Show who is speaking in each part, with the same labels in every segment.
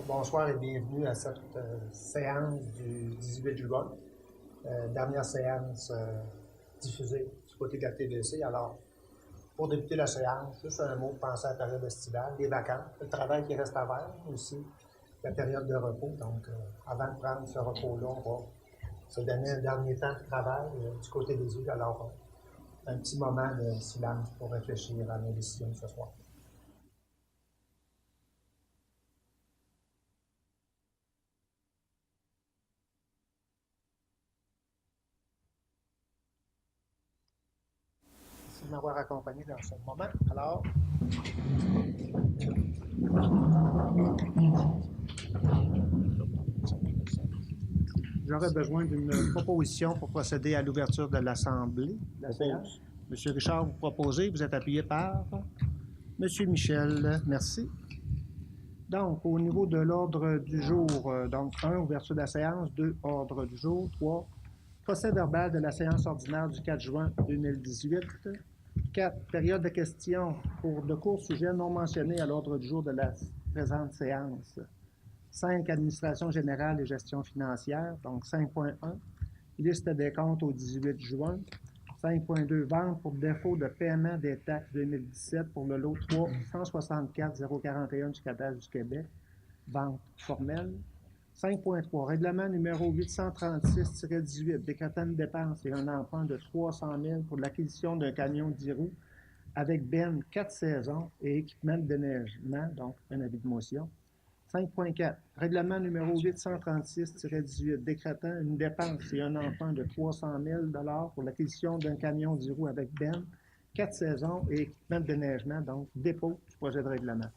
Speaker 1: Bonsoir et bienvenue à cette séance du 18 juin, dernière séance diffusée du côté de la TVC. Alors, pour débuter la séance, juste un mot, penser à la période estivale, les vacances, le travail qui reste à faire aussi, la période de repos. Donc, avant de prendre ce repos-là, on va se donner un dernier temps de travail du côté des îles. Alors, un petit moment de silence pour réfléchir à nos décisions ce soir. Merci de m'avoir accompagné dans ce moment. Alors, j'aurais besoin d'une proposition pour procéder à l'ouverture de l'Assemblée. Monsieur Richard, vous proposez, vous êtes appuyé par Monsieur Michel. Merci. Donc, au niveau de l'ordre du jour, donc 1, ouverture de la séance, 2, ordre du jour, 3, procès verbal de la séance ordinaire du 4 juin 2018, 4, période de questions pour de courts sujets non mentionnés à l'ordre du jour de la présente séance. 5, administration générale et gestion financière, donc 5.1, liste des comptes au 18 juin. 5.2, vente pour défaut de paiement des taxes 2017 pour le lot 3 164 041 du Cadastre du Québec, vente formelle. 5.3, règlement numéro 836-18, décrétant une dépense et un emprunt de 300 000 pour l'acquisition d'un camion 10 roues avec benne 4 saisons et équipement de déneigement, donc un avis de motion. 5.4, règlement numéro 836-18, décrétant une dépense et un emprunt de 300 000 pour l'acquisition d'un camion 10 roues avec benne, 4 saisons et équipement de déneigement, donc dépôt du projet de règlement.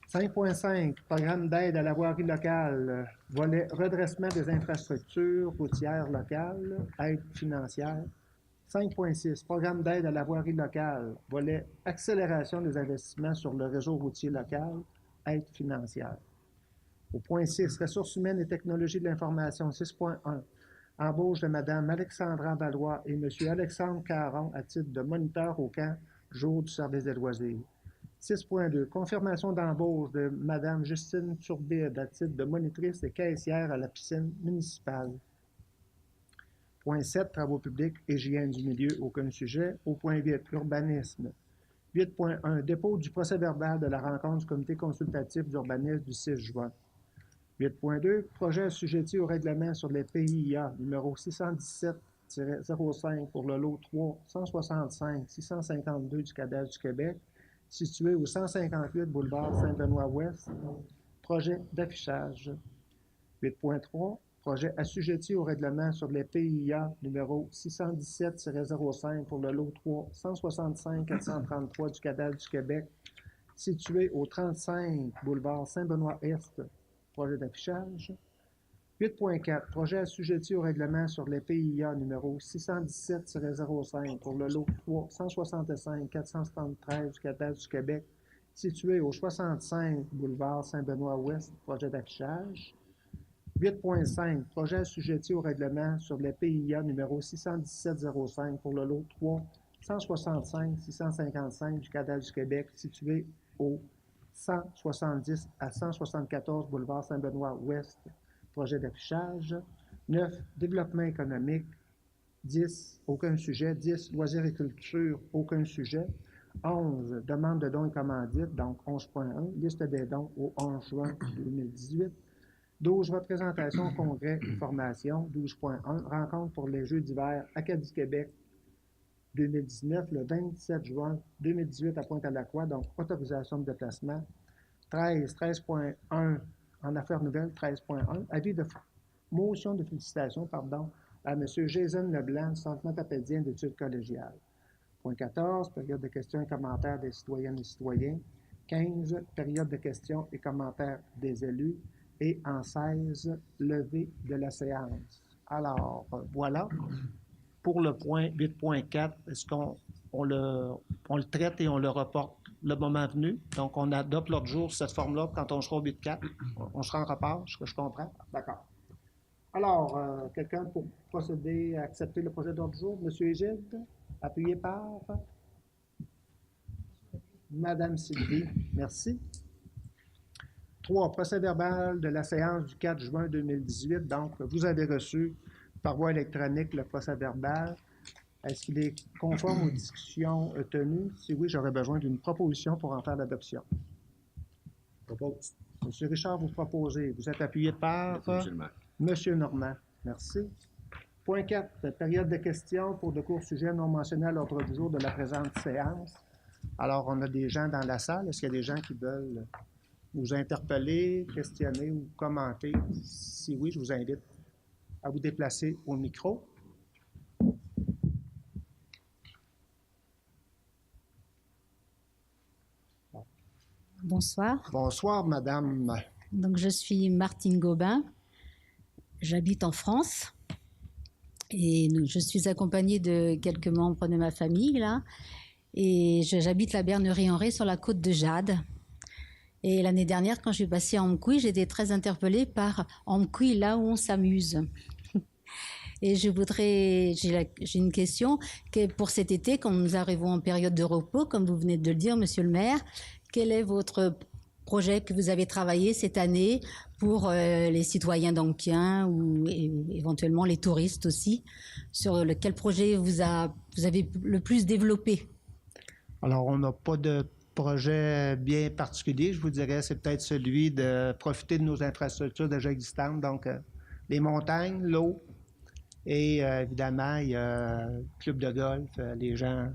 Speaker 1: 5.5, programme d'aide à la voirie locale, volet redressement des infrastructures routières locales, aide financière. 5.6, programme d'aide à la voirie locale, volet accélération des investissements sur le réseau routier local, aide financière. Au point 6, ressources humaines et technologies de l'information, 6.1, embauche de Mme Alexandra Valois et M. Alexandre Caron à titre de moniteur au camp jour du service des loisirs. 6.2, confirmation d'embauche de Mme Justine Turbide à titre de monitrice et caissière à la piscine municipale. Point 7, travaux publics, hygiène du milieu, aucun sujet. Au point 8, urbanisme. 8.1, dépôt du procès-verbal de la rencontre du comité consultatif d'urbanisme du 6 juin. 8.2, projet assujetti au règlement sur les PIA numéro 617-05 pour le lot 3 165-652 du Cadastre du Québec, situé au 158 boulevard Saint-Benoît-Ouest, projet d'affichage. 8.3, projet assujetti au règlement sur les PIA numéro 617-05 pour le lot 3 165-433 du Cadastre du Québec, situé au 35 boulevard Saint-Benoît-Est, projet d'affichage. 8.4, projet assujetti au règlement sur les PIA numéro 617-05 pour le lot 3 165-473 du Cadastre du Québec, situé au 65 boulevard Saint-Benoît-Ouest, projet d'affichage. 8.5, projet assujetti au règlement sur les PIA numéro 617-05 pour le lot 3 165-655 du Cadastre du Québec, situé au 170 à 174 boulevard Saint-Benoît-Ouest, projet d'affichage. 9, développement économique. 10, aucun sujet. 10, loisirs et culture, aucun sujet. 11, demande de dons et commandites, donc 11.1, liste des dons au 11 juin 2018. 12, représentation, congrès, formation, 12.1, rencontre pour les Jeux d'hiver Acadie Québec 2019, le 27 juin 2018 à Pointe-à-la-Croix, donc autorisation de déplacement. 13.1, en affaires nouvelles, 13.1, avis de motion de félicitations, à M. Jason Leblanc, Centre matapédien d'études collégiales. Point 14, période de questions et commentaires des citoyennes et citoyens. 15, période de questions et commentaires des élus. Et en 16, levée de la séance. Alors, voilà. Pour le point 8.4, est-ce qu'on le traite et on le reporte le moment venu? Donc, on adopte l'autre jour cette forme-là quand on sera au 8.4. On sera en repart, ce que je comprends. D'accord. Alors, quelqu'un pour procéder à accepter le projet d'ordre du jour? Monsieur Égide, appuyé par Madame Sylvie. Merci. 3. Procès-verbal de la séance du 4 juin 2018. Donc, vous avez reçu par voie électronique le procès-verbal. Est-ce qu'il est conforme aux discussions tenues? Si oui, j'aurais besoin d'une proposition pour en faire l'adoption.
Speaker 2: Propose.
Speaker 1: Monsieur Richard, vous proposez. Vous êtes appuyé par
Speaker 2: Monsieur le maire.
Speaker 1: Monsieur Normand. Merci. Point 4. Période de questions pour de courts sujets non mentionnés à l'ordre du jour de la présente séance. Alors, on a des gens dans la salle. Est-ce qu'il y a des gens qui veulent nous interpeller, questionner ou commenter? Si oui, je vous invite à vous déplacer au micro.
Speaker 3: Bonsoir.
Speaker 1: Bonsoir, madame.
Speaker 3: Donc, je suis Martine Gobin. J'habite en France et je suis accompagnée de quelques membres de ma famille, là. Et j'habite la Bernerie-en-Ré sur la côte de Jade. Et l'année dernière, quand je suis passée à Amkoui, j'étais très interpellée par Amkoui, là où on s'amuse. Et j'ai une question pour cet été, quand nous arrivons en période de repos, comme vous venez de le dire, monsieur le maire. Quel est votre projet que vous avez travaillé cette année pour les citoyens d'Anquien ou éventuellement les touristes aussi? Sur quel projet vous avez le plus développé?
Speaker 1: Alors, on n'a pas de projet bien particulier. Je vous dirais, c'est peut-être celui de profiter de nos infrastructures déjà existantes, donc les montagnes, l'eau, et évidemment, il y a le club de golf, les gens,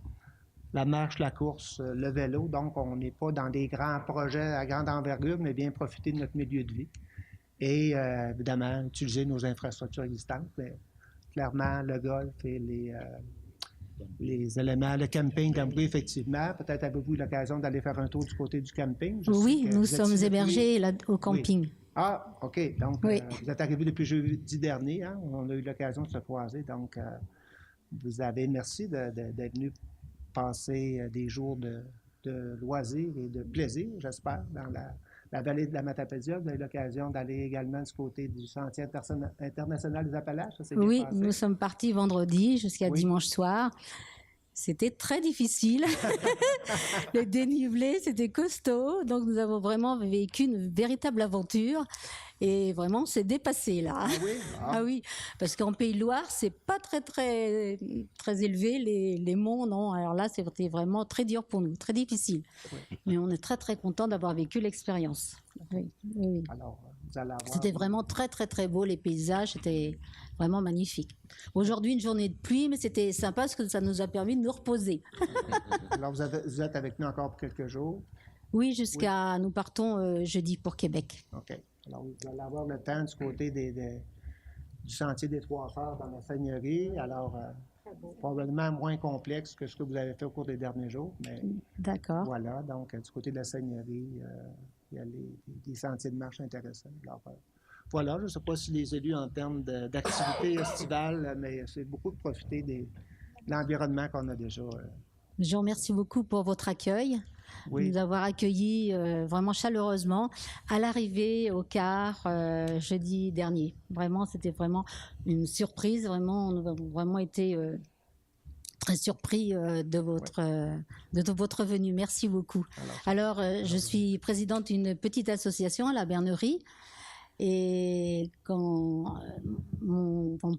Speaker 1: la marche, la course, le vélo. Donc, on n'est pas dans des grands projets à grande envergure, mais bien profiter de notre milieu de vie. Et évidemment, utiliser nos infrastructures existantes. Mais clairement, le golf et les éléments, le camping, comme vous, effectivement. Peut-être avez-vous eu l'occasion d'aller faire un tour du côté du camping?
Speaker 3: Oui, nous sommes hébergés là, au camping.
Speaker 1: Oui. Ah, OK. Donc,
Speaker 3: oui.
Speaker 1: Vous êtes arrivé depuis jeudi dernier. Hein? On a eu l'occasion de se croiser. Donc, merci d'être venu passer des jours de loisirs et de plaisir, j'espère, dans la vallée de la Matapédia. Vous avez l'occasion d'aller également du côté du Sentier international des Appalaches. Ça,
Speaker 3: oui, nous sommes partis vendredi jusqu'à dimanche soir. C'était très difficile. Le dénivelé, c'était costaud. Donc, nous avons vraiment vécu une véritable aventure. Et vraiment, c'est dépassé, là.
Speaker 1: Ah oui?
Speaker 3: Ah oui, parce qu'en Pays de Loire, c'est pas très élevé, les monts, non. Alors là, c'était vraiment très dur pour nous, très difficile. Oui. Mais on est très contents d'avoir vécu l'expérience. Oui, oui.
Speaker 1: Alors, vous allez avoir...
Speaker 3: C'était vraiment très beau, les paysages, c'était vraiment magnifique. Aujourd'hui, une journée de pluie, mais c'était sympa parce que ça nous a permis de nous reposer.
Speaker 1: Alors, vous êtes avec nous encore pour quelques jours?
Speaker 3: Oui, nous partons jeudi pour Québec.
Speaker 1: OK. Alors, vous allez avoir le temps du côté du sentier des Trois-Phares dans la Seigneurie. Alors, probablement moins complexe que ce que vous avez fait au cours des derniers jours. Mais
Speaker 3: d'accord.
Speaker 1: Voilà, donc du côté de la Seigneurie, il y a des sentiers de marche intéressants. Alors, voilà, je ne sais pas si les élus en termes d'activité estivale, mais c'est beaucoup de profiter de l'environnement qu'on a déjà.
Speaker 3: Je vous remercie beaucoup pour votre accueil.
Speaker 1: Oui.
Speaker 3: Nous avoir accueillis vraiment chaleureusement à l'arrivée au car jeudi dernier. Vraiment, c'était vraiment une surprise. Vraiment, on a vraiment été très surpris de votre venue. Merci beaucoup. Alors je suis présidente d'une petite association à la Bernerie. Et mon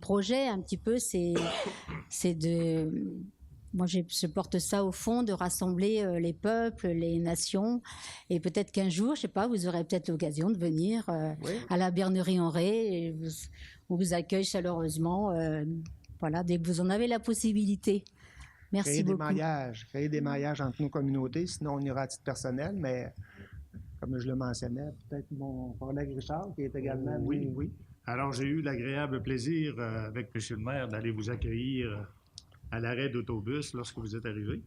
Speaker 3: projet, un petit peu, c'est de... Moi, je porte ça au fond, de rassembler les peuples, les nations. Et peut-être qu'un jour, je ne sais pas, vous aurez peut-être l'occasion de venir à la Bernerie-en-Ré. Et on vous accueille chaleureusement, voilà, dès que vous en avez la possibilité. Merci beaucoup.
Speaker 1: Créer des maillages entre nos communautés, sinon on ira à titre personnel, mais comme je le mentionnais, peut-être mon collègue Richard, qui est également...
Speaker 2: Oui. Alors, j'ai eu l'agréable plaisir avec M. le maire d'aller vous accueillir à l'arrêt d'autobus lorsque vous êtes arrivé.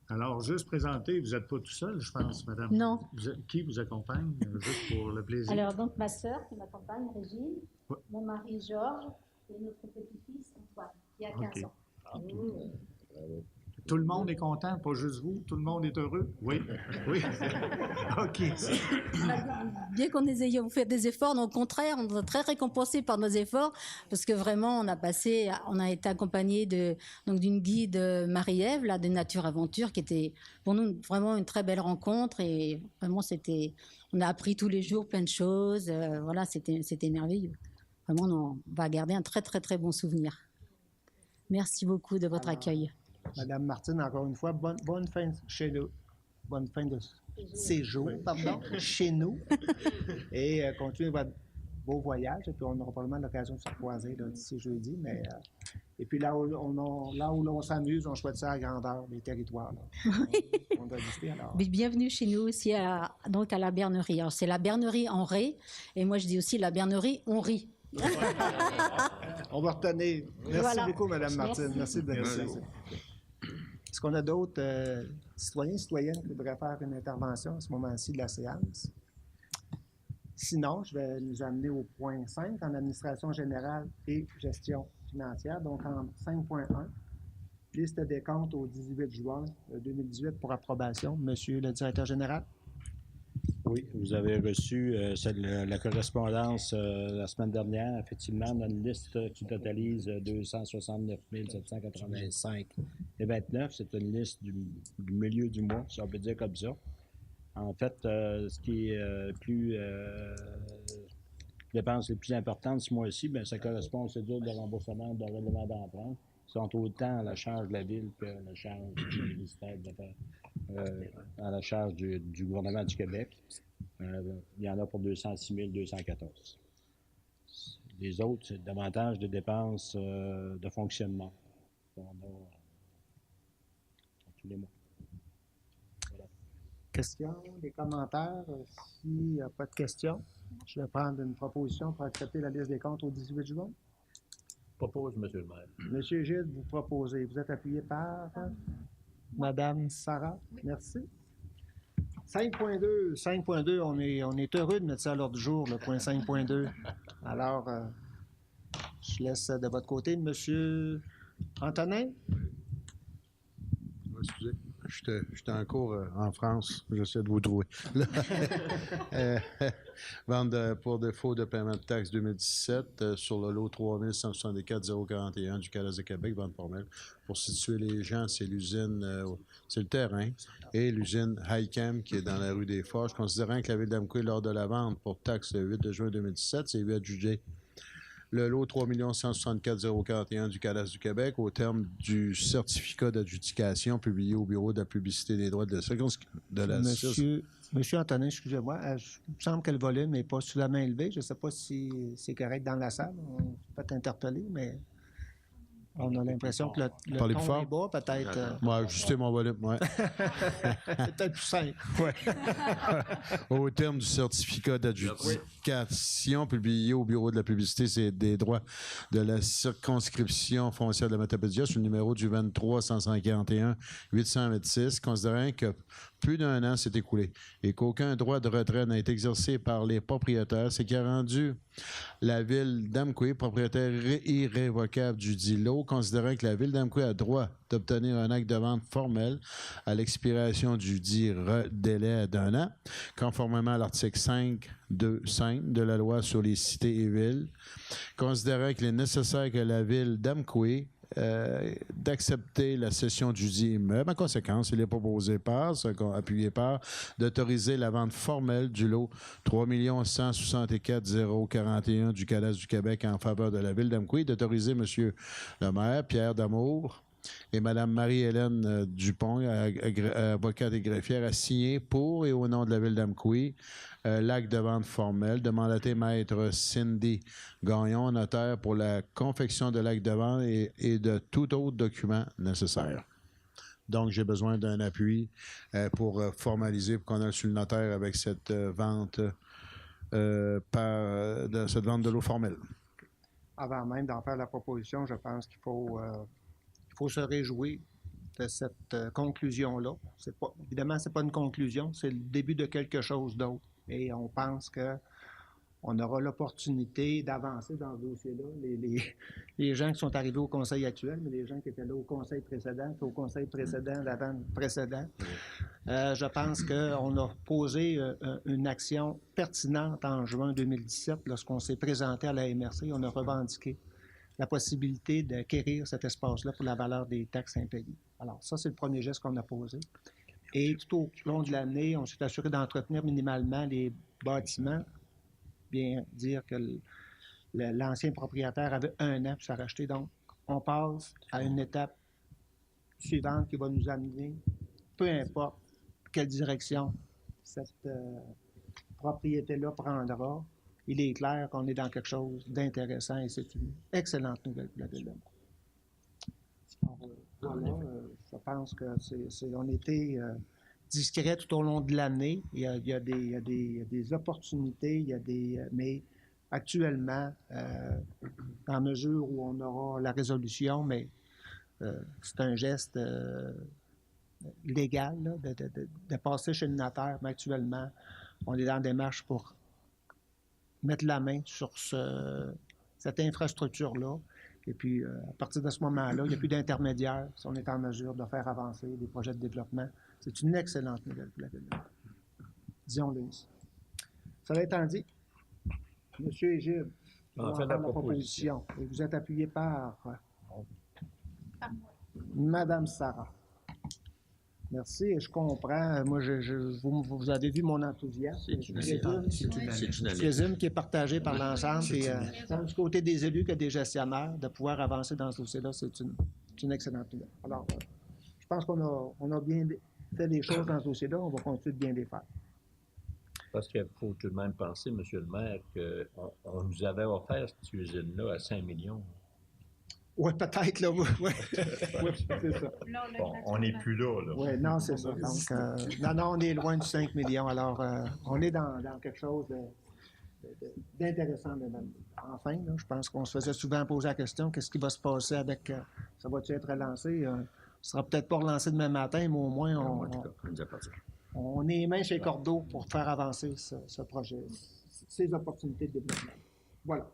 Speaker 2: Alors, juste présenter, vous n'êtes pas tout seul, je pense, madame.
Speaker 3: Non.
Speaker 2: Qui vous accompagne, juste pour le plaisir?
Speaker 3: Alors, donc, ma sœur qui m'accompagne, Régine, mon mari Georges et notre petit-fils Antoine, qui a 15 ans.
Speaker 2: Okay. Tout le monde est content, pas juste vous? Tout le monde est heureux? Oui. Oui. OK.
Speaker 3: Bien qu'on ait fait des efforts, au contraire, on est très récompensés par nos efforts parce que vraiment, on a été accompagnés d'une guide Marie-Ève, là, de Nature Aventure, qui était pour nous vraiment une très belle rencontre et vraiment, on a appris tous les jours plein de choses. Voilà, c'était merveilleux. Vraiment, on va garder un très, très, très bon souvenir. Merci beaucoup de votre accueil.
Speaker 1: Madame Martine, encore une fois, bonne fin chez nous. Bonne fin de séjour, pardon, chez nous. Et continuez votre beau voyage. Et puis, on aura probablement l'occasion de se croiser d'ici jeudi. Et puis, là où l'on s'amuse, on choisit ça à grandeur, les territoires. Là. On doit visiter alors.
Speaker 3: Bienvenue chez nous aussi, donc à la Bernerie. Alors, c'est la Bernerie en Ré. Et moi, je dis aussi la Bernerie on rit.
Speaker 1: On va retenir. Merci beaucoup, Mme Martine. Merci d'être
Speaker 2: Merci.
Speaker 1: ici. Est-ce qu'on a d'autres citoyens et citoyennes qui voudraient faire une intervention à ce moment-ci de la séance? Sinon, je vais nous amener au point 5, en administration générale et gestion financière. Donc, en 5.1, liste des comptes au 18 juin 2018 pour approbation. Monsieur le directeur général.
Speaker 4: Oui, vous avez reçu la correspondance la semaine dernière. Effectivement, on a une liste qui totalise 269 785,29. C'est une liste du milieu du mois, si on peut dire comme ça. En fait, ce qui est dépenses les plus importantes ce mois-ci, bien, ça correspond aux cédules de remboursement de relèvement d'emprunt qui sont autant à la charge de la Ville que à la charge du ministère à la charge du gouvernement du Québec. Il y en a pour 206 214. Les autres, c'est davantage de dépenses de fonctionnement qu'on a tous les mois. Voilà.
Speaker 1: Questions, des commentaires? S'il n'y a pas de questions, je vais prendre une proposition pour accepter la liste des comptes au 18 juin.
Speaker 5: Propose, M. le maire.
Speaker 1: Monsieur Gilles, vous proposez. Vous êtes appuyé par Madame Sarah. Merci. 5.2, on est heureux de mettre ça à l'ordre du jour, le point 5.2. Alors, je laisse de votre côté Monsieur Antonin.
Speaker 6: Excusez, j'étais en cours en France, j'essaie de vous trouver. Vente pour défaut de paiement de taxes 2017 sur le lot 3164-041 du Canada de Québec, vente formelle. Pour situer les gens, c'est l'usine, c'est le terrain, et l'usine Highcam qui est dans la rue des Forges. Considérant que la Ville d'Amqui, lors de la vente pour taxe le 8 de juin 2017, s'est vu adjuger le lot 3 164 041 du Cadastre du Québec au terme du certificat d'adjudication publié au Bureau de la publicité des droits de la
Speaker 1: Monsieur Antonin, excusez-moi, il me semble que le volume n'est pas sous la main élevée. Je ne sais pas si c'est correct dans la salle. On peut être interpellé, mais on a l'impression que le ton est bas, peut-être.
Speaker 6: Moi, ajuster mon volume, oui.
Speaker 1: C'est peut-être plus simple.
Speaker 6: Ouais. Au terme du certificat d'adjudication publié au Bureau de la publicité des droits de la circonscription foncière de la Matapédia sur le numéro du 23 151 826, considérant que plus d'un an s'est écoulé et qu'aucun droit de retrait n'a été exercé par les propriétaires, ce qui a rendu la Ville d'Amqui propriétaire irrévocable du dit lot, considérant que la Ville d'Amqui a droit d'obtenir un acte de vente formel à l'expiration du dit délai d'un an, conformément à l'article 5.2.5 de la loi sur les cités et villes, considérant qu'il est nécessaire que la Ville d'Amqui d'accepter la cession du dit immeuble. En conséquence, il est proposé appuyé par, d'autoriser la vente formelle du lot 3 164 041 du Cadastre du Québec en faveur de la Ville d'Amqui, d'autoriser M. le maire, Pierre Damour, et Mme Marie-Hélène Dupont, avocate et greffière, à signer pour et au nom de la Ville d'Amqui l'acte de vente formel, de mandater Maître Cindy Gagnon, notaire, pour la confection de l'acte de vente et de tout autre document nécessaire. Donc, j'ai besoin d'un appui pour formaliser, pour qu'on aille sur le notaire avec cette vente cette vente de l'eau formelle.
Speaker 1: Avant même d'en faire la proposition, je pense qu'il faut se réjouir de cette conclusion-là. Évidemment, ce n'est pas une conclusion, c'est le début de quelque chose d'autre. Et on pense que on aura l'opportunité d'avancer dans ce dossier-là. Les gens qui sont arrivés au conseil actuel, mais les gens qui étaient là au conseil précédent, puis au conseil précédent, d'avant précédent, je pense qu'on a posé une action pertinente en juin 2017 lorsqu'on s'est présenté à la MRC. On a revendiqué la possibilité d'acquérir cet espace-là pour la valeur des taxes impayées. Alors, ça, c'est le premier geste qu'on a posé. Et tout au long de l'année, on s'est assuré d'entretenir minimalement les bâtiments. Bien dire que l'ancien propriétaire avait 1 an pour se racheter. Donc, on passe à une étape suivante qui va nous amener, peu importe quelle direction cette propriété-là prendra, il est clair qu'on est dans quelque chose d'intéressant et c'est une excellente nouvelle pour la ville de Montréal. Voilà, je pense que on était discret tout au long de l'année. Il y a des opportunités, mais actuellement, en mesure où on aura la résolution, mais c'est un geste légal là, de passer chez le notaire, mais actuellement, on est dans la démarche pour mettre la main sur cette infrastructure-là. Et puis, à partir de ce moment-là, il n'y a plus d'intermédiaire si on est en mesure de faire avancer des projets de développement. C'est une excellente nouvelle pour la ville. Disons-le ici. Cela étant dit, M. Égide, vous
Speaker 5: En fait,
Speaker 1: avez la proposition. Et vous êtes appuyé par Mme Sarah. Merci, et je comprends. Moi, vous avez vu mon enthousiasme.
Speaker 7: C'est une
Speaker 1: Présume qui est partagé par l'ensemble. Et tant du côté des élus que des gestionnaires, de pouvoir avancer dans ce dossier-là, c'est une excellente nouvelle. Alors, je pense qu'on a bien fait les choses dans ce dossier-là. On va continuer de bien les faire.
Speaker 5: Parce qu'il faut tout de même penser, M. le maire, qu'on nous avait offert cette usine-là à 5 millions.
Speaker 1: Oui, peut-être, là. Oui, c'est ça.
Speaker 5: Bon, on n'est plus là.
Speaker 1: Oui, non, c'est ça. Donc, non, on est loin du 5 millions. Alors, on est dans quelque chose d'intéressant. Enfin, là, je pense qu'on se faisait souvent poser la question, qu'est-ce qui va se passer avec... ça va-tu être relancé? Ce ne sera peut-être pas relancé demain matin, mais au moins, on est les mains chez Cordeau pour faire avancer ce projet, ces opportunités de développement. Voilà.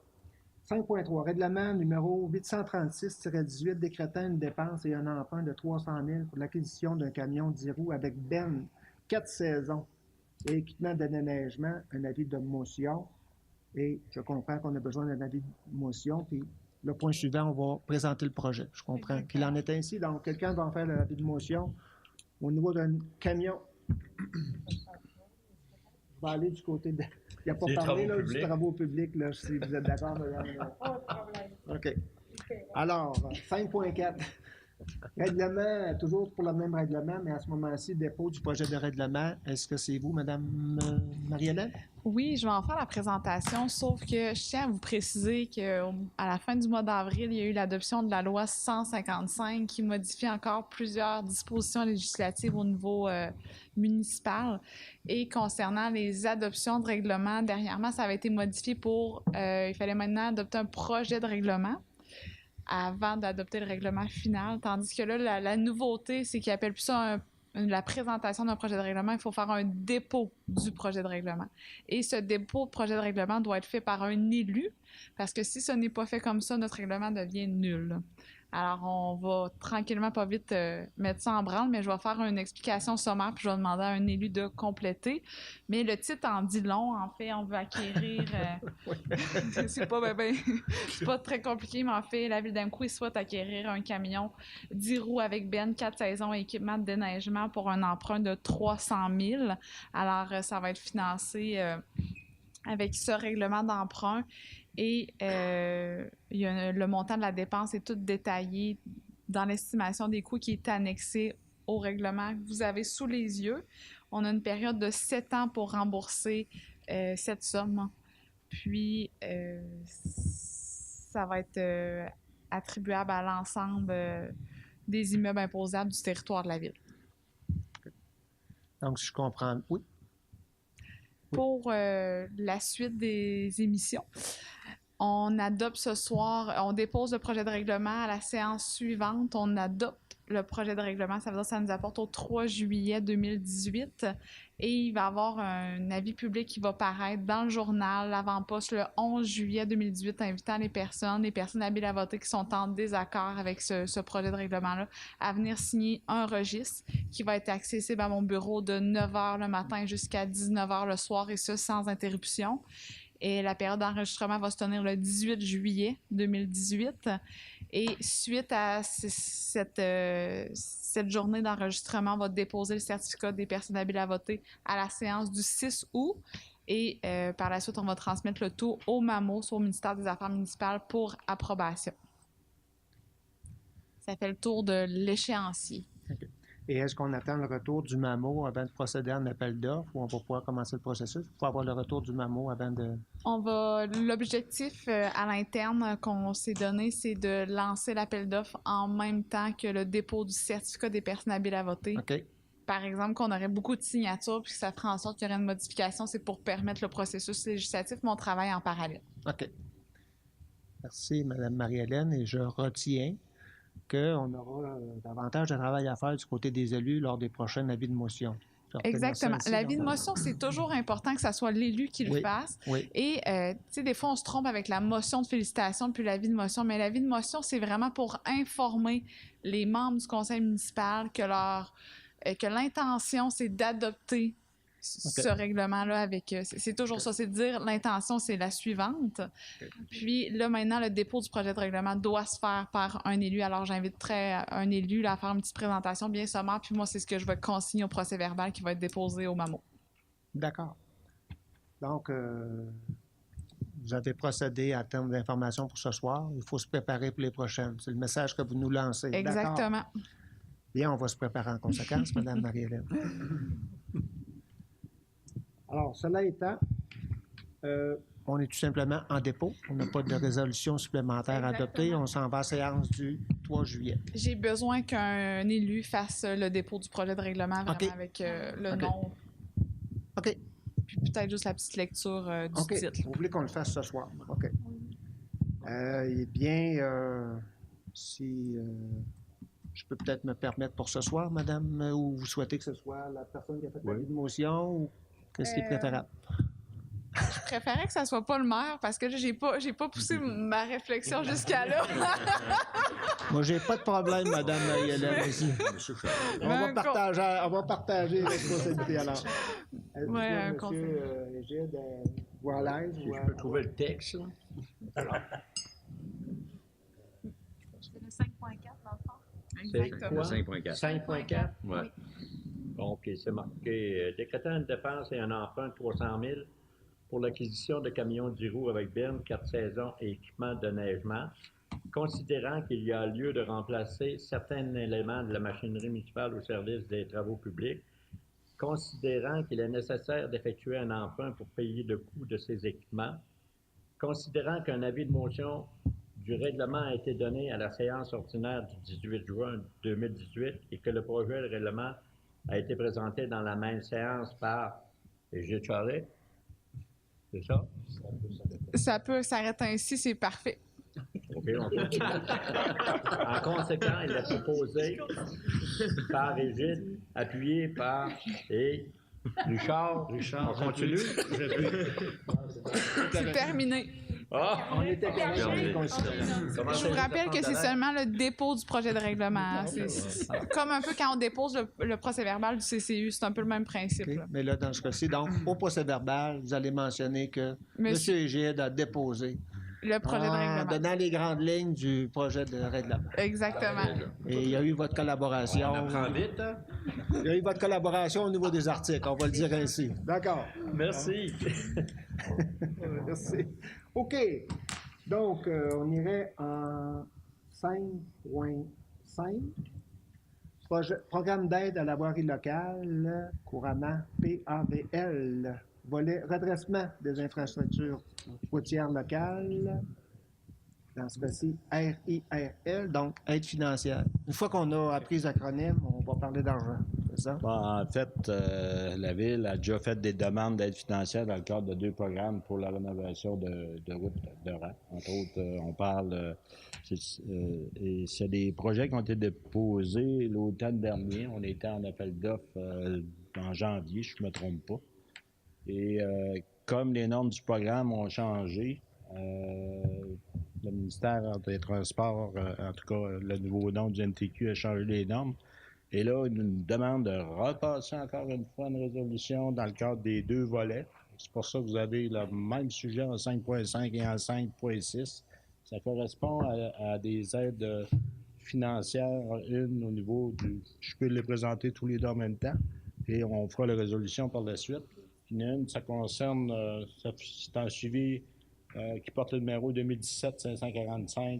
Speaker 1: 5.3. Règlement numéro 836-18 décrétant une dépense et un emprunt de 300 000 pour l'acquisition d'un camion 10 roues avec benne 4 saisons et équipement de déneigement, un avis de motion. Et je comprends qu'on a besoin d'un avis de motion. Puis le point suivant, on va présenter le projet. Je comprends qu'il en est ainsi. Donc, quelqu'un va en faire l'avis de motion au niveau d'un camion. Je vais aller du côté de... Il n'y a pas parlé là, du travaux publics, là, si vous êtes d'accord, madame. Pas de problème. OK. Alors, 5.4. Règlement, toujours pour le même règlement, mais à ce moment-ci, dépôt du projet de règlement. Est-ce que c'est vous, madame Marie-Hélène?
Speaker 8: Oui, je vais en faire la présentation, sauf que je tiens à vous préciser qu'à la fin du mois d'avril, il y a eu l'adoption de la loi 155 qui modifie encore plusieurs dispositions législatives au niveau municipal. Et concernant les adoptions de règlements, dernièrement, ça avait été modifié pour... il fallait maintenant adopter un projet de règlement avant d'adopter le règlement final, tandis que là, la nouveauté, c'est qu'ils appellent plus ça la présentation d'un projet de règlement, il faut faire un dépôt du projet de règlement. Et ce dépôt de projet de règlement doit être fait par un élu, parce que si ce n'est pas fait comme ça, notre règlement devient nul. Alors, on va tranquillement, pas vite, mettre ça en branle, mais je vais faire une explication sommaire, puis je vais demander à un élu de compléter. Mais le titre en dit long. En fait, on veut acquérir... c'est pas très compliqué, mais en fait, la Ville d'Amqui souhaite acquérir un camion 10 roues avec benne, 4 saisons et équipement de déneigement pour un emprunt de 300 000. Alors, ça va être financé avec ce règlement d'emprunt. Et le montant de la dépense est tout détaillé dans l'estimation des coûts qui est annexée au règlement que vous avez sous les yeux. On a une période de 7 ans pour rembourser cette somme. Puis, ça va être attribuable à l'ensemble des immeubles imposables du territoire de la ville.
Speaker 1: Donc, si je comprends... Oui.
Speaker 8: Pour la suite des émissions, on adopte ce soir, on dépose le projet de règlement à la séance suivante, on adopte le projet de règlement. Ça veut dire que ça nous apporte au 3 juillet 2018 et il va y avoir un avis public qui va paraître dans le journal, l'avant-poste, le 11 juillet 2018, invitant les personnes habiles à voter qui sont en désaccord avec ce projet de règlement-là à venir signer un registre qui va être accessible à mon bureau de 9h le matin jusqu'à 19h le soir et ce, sans interruption. Et la période d'enregistrement va se tenir le 18 juillet 2018. Et suite à cette journée d'enregistrement, on va déposer le certificat des personnes habiles à voter à la séance du 6 août. Et par la suite, on va transmettre le tout au MAMO, soit au ministère des Affaires municipales, pour approbation. Ça fait le tour de l'échéancier.
Speaker 1: Okay. Et est-ce qu'on attend le retour du MAMO avant de procéder à un appel d'offres ou on va pouvoir commencer le processus? Il faut avoir le retour du MAMO avant de...
Speaker 8: L'objectif à l'interne qu'on s'est donné, c'est de lancer l'appel d'offres en même temps que le dépôt du certificat des personnes habiles à voter.
Speaker 1: OK.
Speaker 8: Par exemple, qu'on aurait beaucoup de signatures puis que ça ferait en sorte qu'il y aurait une modification, c'est pour permettre le processus législatif, mais on travaille en parallèle.
Speaker 1: OK. Merci, Mme Marie-Hélène. Et je retiens qu'on aura davantage de travail à faire du côté des élus lors des prochains avis de motion.
Speaker 8: Exactement. L'avis de motion, c'est toujours important que ça soit l'élu qui le fasse.
Speaker 1: Oui.
Speaker 8: Et, tu sais, des fois, on se trompe avec la motion de félicitations puis l'avis de motion, mais l'avis de motion, c'est vraiment pour informer les membres du conseil municipal que l'intention, c'est d'adopter ce règlement-là avec... c'est toujours ça, c'est de dire l'intention, c'est la suivante. Puis là, maintenant, le dépôt du projet de règlement doit se faire par un élu. Alors, j'inviterai un élu là, à faire une petite présentation bien sommaire. Puis moi, c'est ce que je vais consigner au procès-verbal qui va être déposé au MAMO.
Speaker 1: D'accord. Donc, vous avez procédé en termes d'information pour ce soir. Il faut se préparer pour les prochaines. C'est le message que vous nous lancez.
Speaker 8: Exactement.
Speaker 1: Bien, on va se préparer en conséquence, Mme Marie-Hélène. Alors, cela étant, on est tout simplement en dépôt. On n'a pas de résolution supplémentaire à adopter. On s'en va à la séance du 3 juillet.
Speaker 8: J'ai besoin qu'un élu fasse le dépôt du projet de règlement vraiment avec le nom.
Speaker 1: OK.
Speaker 8: Puis peut-être juste la petite lecture du titre.
Speaker 1: Vous voulez qu'on le fasse ce soir? OK. Eh bien, si je peux peut-être me permettre pour ce soir, madame, ou vous souhaitez que ce soit la personne qui a fait la motion, ou qu'est-ce qui est préférable?
Speaker 8: Je préférais que ça soit pas le maire, parce que j'ai pas poussé ma réflexion jusqu'à là.
Speaker 1: Moi, j'ai pas de problème, madame Marie-Hélène, ici. On va partager les responsabilités, alors. Monsieur Égide, voilà.
Speaker 5: Si je peux trouver le texte, là. Alors.
Speaker 8: Je fais le 5.4 dans le fond.
Speaker 5: Exactement.
Speaker 7: 5.4.
Speaker 5: 5.4?
Speaker 7: Oui.
Speaker 5: OK, c'est marqué. Décrétant une dépense et un emprunt de 300 000 pour l'acquisition de camions 10 roues avec berne, 4 saisons et équipements de neigement, considérant qu'il y a lieu de remplacer certains éléments de la machinerie municipale au service des travaux publics, considérant qu'il est nécessaire d'effectuer un emprunt pour payer le coût de ces équipements, considérant qu'un avis de motion du règlement a été donné à la séance ordinaire du 18 juin 2018 et que le projet de règlement a été présenté dans la même séance par Égide Charret. C'est ça?
Speaker 8: Ça peut s'arrêter ainsi, c'est parfait.
Speaker 5: OK, on continue. En conséquent, il est proposé par Égide, appuyé par Richard. On continue?
Speaker 8: C'est terminé.
Speaker 5: Ah!
Speaker 1: On était
Speaker 8: Je vous rappelle que c'est seulement le dépôt du projet de règlement. C'est comme un peu quand on dépose le procès-verbal du CCU, c'est un peu le même principe.
Speaker 1: Okay.
Speaker 8: Là.
Speaker 1: Mais là, dans ce cas-ci, donc, au procès-verbal, vous allez mentionner que M. Égide a déposé
Speaker 8: le projet de règlement.
Speaker 1: En donnant les grandes lignes du projet de règlement.
Speaker 8: Exactement.
Speaker 1: Et il y a eu votre collaboration.
Speaker 5: On apprend vite, hein?
Speaker 1: Il y a eu votre collaboration au niveau des articles, on va le dire ainsi. D'accord.
Speaker 5: Merci.
Speaker 1: Merci. OK. Donc, on irait en 5.5. Programme d'aide à la voirie locale, couramment PAVL. Volet redressement des infrastructures routières locales. Dans ce cas-ci, RIRL, donc aide financière. Une fois qu'on a appris les acronymes, on va parler d'argent. ça?
Speaker 4: Bon, en fait, la Ville a déjà fait des demandes d'aide financière dans le cadre de 2 programmes pour la rénovation de routes de rang. Entre autres, on parle... et c'est des projets qui ont été déposés l'automne dernier. On était en appel d'offres en janvier, je ne me trompe pas. Et comme les normes du programme ont changé, le ministère des Transports, en tout cas, le nouveau nom du NTQ a changé les normes. Et là, il nous demande de repasser encore une fois une résolution dans le cadre des 2 volets. C'est pour ça que vous avez le même sujet en 5.5 et en 5.6. Ça correspond à des aides financières, une au niveau du... Je peux les présenter tous les deux en même temps et on fera la résolution par la suite. Une, ça concerne, c'est un suivi qui porte le numéro 2017-545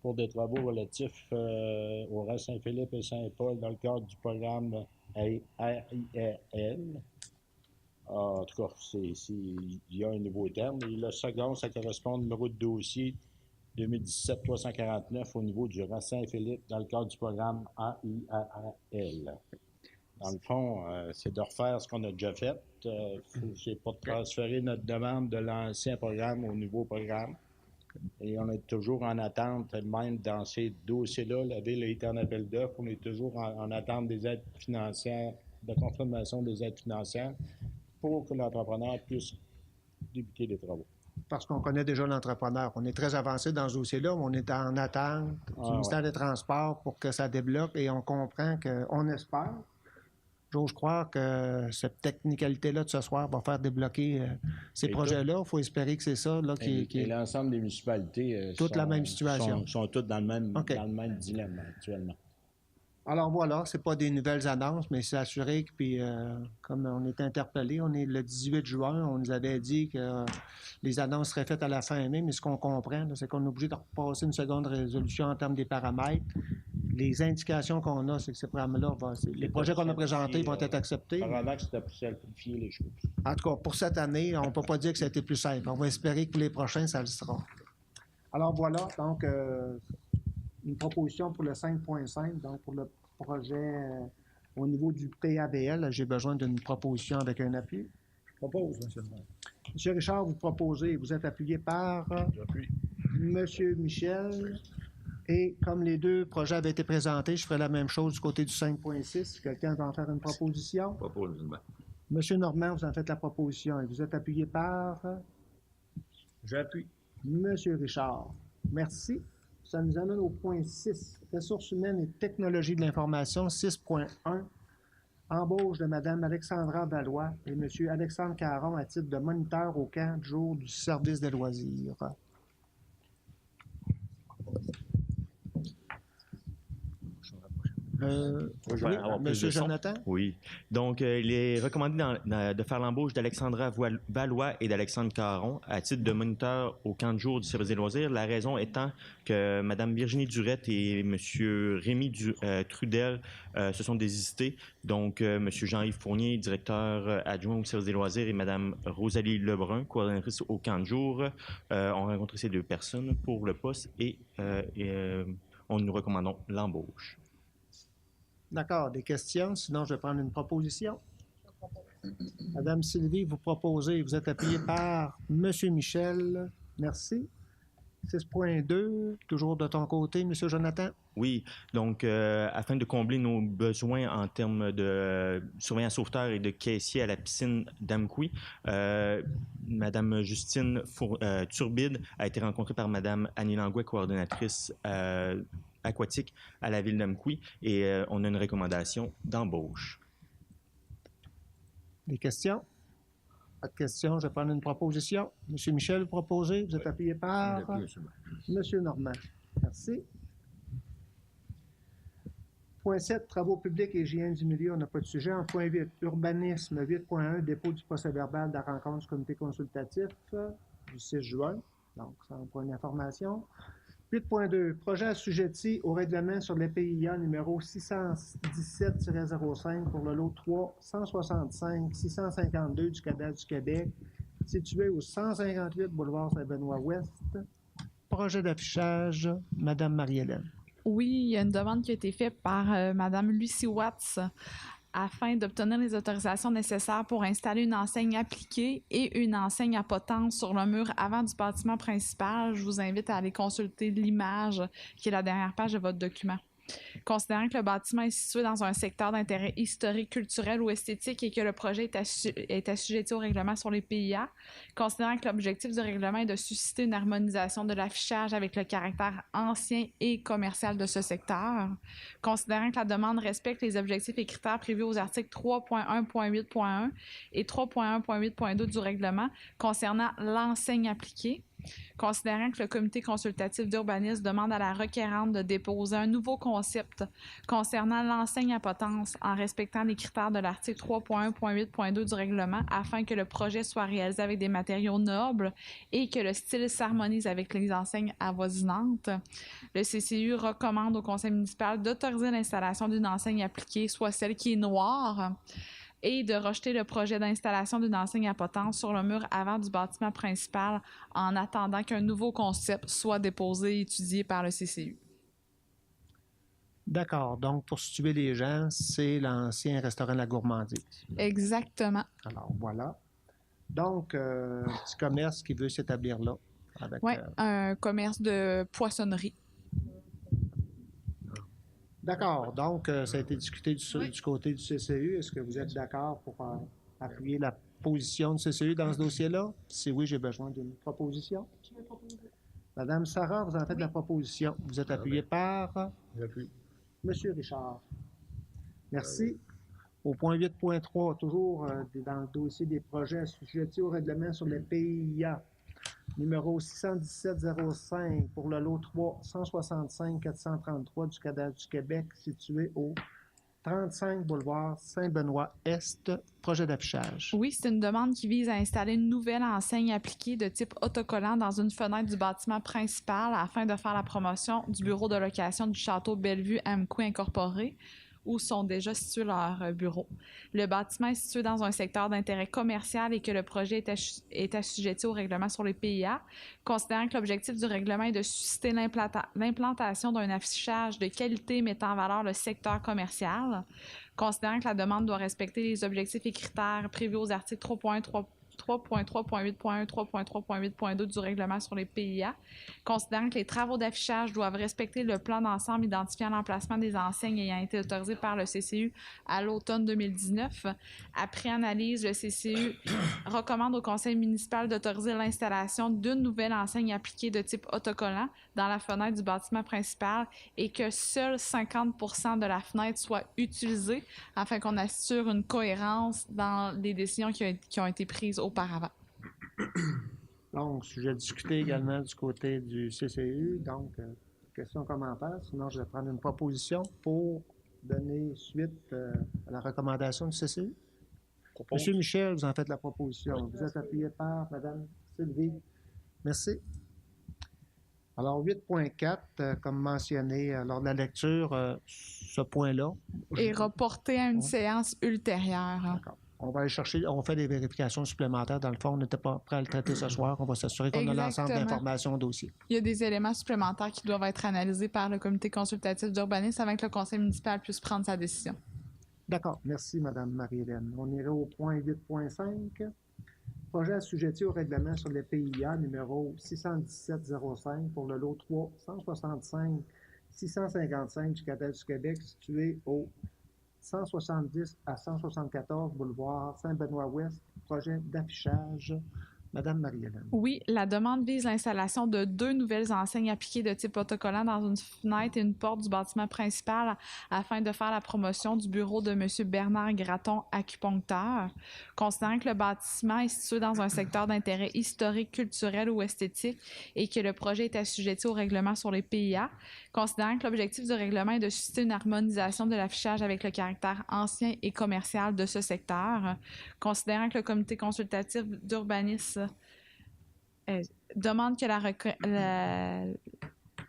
Speaker 4: pour des travaux relatifs au rang Saint-Philippe et Saint-Paul dans le cadre du programme RIRL. En tout cas, il y a un nouveau terme. Et le second, ça correspond au numéro de dossier 2017-349 au niveau du rang Saint-Philippe dans le cadre du programme AIRL. Dans le fond, c'est de refaire ce qu'on a déjà fait. C'est pas de transférer notre demande de l'ancien programme au nouveau programme. Et on est toujours en attente, même dans ces dossiers-là, la Ville a été en appel d'offres, on est toujours en attente des aides financières, de confirmation des aides financières pour que l'entrepreneur puisse débuter les travaux.
Speaker 1: Parce qu'on connaît déjà l'entrepreneur. On est très avancé dans ce dossier-là, mais on est en attente du ministère des Transports pour que ça débloque et on comprend qu'on espère. J'ose croire que cette technicalité-là de ce soir va faire débloquer ces projets-là. Il faut espérer que c'est ça là, qui
Speaker 4: et l'ensemble des municipalités
Speaker 1: toute la même situation.
Speaker 4: Sont toutes dans le même dilemme actuellement.
Speaker 1: Alors voilà, c'est pas des nouvelles annonces, mais c'est assuré que, puis, comme on est interpellé, on est le 18 juin, on nous avait dit que les annonces seraient faites à la fin mai, mais ce qu'on comprend, c'est qu'on est obligé de repasser une seconde résolution en termes des paramètres. Les indications qu'on a, c'est que ces programmes-là, les projets qu'on a présentés vont être acceptés.
Speaker 4: Apparemment que c'était plus simplifier les choses.
Speaker 1: En tout cas, pour cette année, on ne peut pas dire que ça a été plus simple. On va espérer que pour les prochains, ça le sera. Alors voilà, donc, une proposition pour le 5.5, donc pour le projet au niveau du PABL. J'ai besoin d'une proposition avec un appui.
Speaker 2: Je propose, M. le maire.
Speaker 1: M. Richard, vous proposez, vous êtes appuyé par
Speaker 2: J'appuie.
Speaker 1: M. Michel. Et comme les 2 projets avaient été présentés, je ferai la même chose du côté du 5.6. Quelqu'un va en faire une proposition?
Speaker 7: Propose, M. le maire.
Speaker 1: M. Normand, vous en faites la proposition et vous êtes appuyé par
Speaker 2: J'appuie.
Speaker 1: M. Richard. Merci. Ça nous amène au point 6, ressources humaines et technologies de l'information, 6.1, embauche de Mme Alexandra Valois et M. Alexandre Caron à titre de moniteur au camp de jour du service des loisirs. Monsieur Jonathan?
Speaker 9: Oui. Donc, il est recommandé de faire l'embauche d'Alexandra Valois et d'Alexandre Caron à titre de moniteur au camp de jour du service des loisirs. La raison étant que Mme Virginie Durette et M. Rémi Trudel se sont désistés. Donc, M. Jean-Yves Fournier, directeur adjoint au service des loisirs, et Mme Rosalie Lebrun, coordonnatrice au camp de jour, ont rencontré ces 2 personnes pour le poste et nous recommandons l'embauche.
Speaker 1: D'accord. Des questions? Sinon, je vais prendre une proposition. Madame Sylvie, vous proposez, vous êtes appuyée par M. Michel. Merci. 6.2, toujours de ton côté, M. Jonathan?
Speaker 9: Oui, donc afin de combler nos besoins en termes de surveillant sauveteur et de caissier à la piscine d'Amqui, Mme Justine Turbide a été rencontrée par Mme Annie Langouet, coordonnatrice aquatique à la ville d'Amqui, et on a une recommandation d'embauche.
Speaker 1: Des questions? Pas de questions, je vais prendre une proposition. M. Michel, vous proposez, vous êtes appuyé par M. Normand. Merci. Point 7, travaux publics et hygiène du milieu, on n'a pas de sujet. En point 8, urbanisme, 8.1, dépôt du procès-verbal de la rencontre du comité consultatif du 6 juin. Donc, ça en point d'information. 8.2, projet assujetti au règlement sur les PIA numéro 617-05 pour le lot 365-652 du cadastre du Québec, situé au 158 boulevard Saint-Benoît-Ouest. Projet d'affichage, Mme Marie-Hélène.
Speaker 8: Oui, il y a une demande qui a été faite par Mme Lucie Watts afin d'obtenir les autorisations nécessaires pour installer une enseigne appliquée et une enseigne à potence sur le mur avant du bâtiment principal. Je vous invite à aller consulter l'image qui est la dernière page de votre document. Considérant que le bâtiment est situé dans un secteur d'intérêt historique, culturel ou esthétique et que le projet est assujetti au règlement sur les PIA, considérant que l'objectif du règlement est de susciter une harmonisation de l'affichage avec le caractère ancien et commercial de ce secteur, considérant que la demande respecte les objectifs et critères prévus aux articles 3.1.8.1 et 3.1.8.2 du règlement concernant l'enseigne appliquée, considérant que le comité consultatif d'urbanisme demande à la requérante de déposer un nouveau concept concernant l'enseigne à potence en respectant les critères de l'article 3.1.8.2 du règlement afin que le projet soit réalisé avec des matériaux nobles et que le style s'harmonise avec les enseignes avoisinantes. Le CCU recommande au conseil municipal d'autoriser l'installation d'une enseigne appliquée, soit celle qui est noire, et de rejeter le projet d'installation d'une enseigne à potence sur le mur avant du bâtiment principal en attendant qu'un nouveau concept soit déposé et étudié par le CCU.
Speaker 1: D'accord. Donc, pour situer les gens, c'est l'ancien restaurant de la Gourmandise.
Speaker 8: Exactement.
Speaker 1: Alors, voilà. Donc, un petit commerce qui veut s'établir là.
Speaker 8: Oui, un commerce de poissonnerie.
Speaker 1: D'accord. Donc, ça a été discuté du côté du CCU. Est-ce que vous êtes d'accord pour appuyer la position du CCU dans ce dossier-là? Si oui, j'ai besoin d'une proposition.
Speaker 10: Je vais proposer.
Speaker 1: Madame Sarah, vous en faites la proposition. Vous êtes appuyé par
Speaker 2: J'appuie.
Speaker 1: Monsieur Richard. Merci. Au point 8.3, toujours dans le dossier des projets assujettis au règlement sur les PIA. Numéro 617-05 pour le lot 3 165-433 du cadastre du Québec, situé au 35 boulevard Saint-Benoît-Est, projet d'affichage.
Speaker 8: Oui, c'est une demande qui vise à installer une nouvelle enseigne appliquée de type autocollant dans une fenêtre du bâtiment principal afin de faire la promotion du bureau de location du Château Bellevue-Amqui Incorporé, où sont déjà situés leurs bureaux. Le bâtiment est situé dans un secteur d'intérêt commercial et que le projet est assujetti au règlement sur les PIA, considérant que l'objectif du règlement est de susciter l'implantation d'un affichage de qualité mettant en valeur le secteur commercial, considérant que la demande doit respecter les objectifs et critères prévus aux articles 3.3.8.1, 3.3.8.2 du règlement sur les PIA, considérant que les travaux d'affichage doivent respecter le plan d'ensemble identifiant l'emplacement des enseignes ayant été autorisé par le CCU à l'automne 2019. Après analyse, le CCU recommande au conseil municipal d'autoriser l'installation d'une nouvelle enseigne appliquée de type autocollant dans la fenêtre du bâtiment principal et que seuls 50% de la fenêtre soit utilisée afin qu'on assure une cohérence dans les décisions qui ont été prises auparavant.
Speaker 1: Donc, sujet discuté également du côté du CCU. Donc, questions, commentaires. Sinon, je vais prendre une proposition pour donner suite à la recommandation du CCU. Monsieur Michel, vous en faites la proposition. Vous êtes appuyé par Madame Sylvie. Merci. Alors, 8.4, comme mentionné lors de la lecture, ce point-là.
Speaker 8: Et reporté à une séance ultérieure.
Speaker 1: D'accord. On va aller chercher, on fait des vérifications supplémentaires. Dans le fond, on n'était pas prêt à le traiter ce soir. On va s'assurer qu'on a l'ensemble d'informations au dossier.
Speaker 8: Il y a des éléments supplémentaires qui doivent être analysés par le comité consultatif d'urbanisme avant que le conseil municipal puisse prendre sa décision.
Speaker 1: D'accord. Merci, Mme Marie-Hélène. On irait au point 8.5. Projet assujetti au règlement sur les PIA numéro 617-05 pour le lot 3 165-655 du cadastre du Québec, situé au 170 à 174 boulevard Saint-Benoît-Ouest, projet d'affichage. Madame Marie-Hélène.
Speaker 8: Oui, la demande vise l'installation de 2 nouvelles enseignes appliquées de type autocollant dans une fenêtre et une porte du bâtiment principal afin de faire la promotion du bureau de M. Bernard Gratton, acupuncteur. Considérant que le bâtiment est situé dans un secteur d'intérêt historique, culturel ou esthétique et que le projet est assujetti au règlement sur les PIA, considérant que l'objectif du règlement est de susciter une harmonisation de l'affichage avec le caractère ancien et commercial de ce secteur, considérant que le comité consultatif d'urbanisme demande que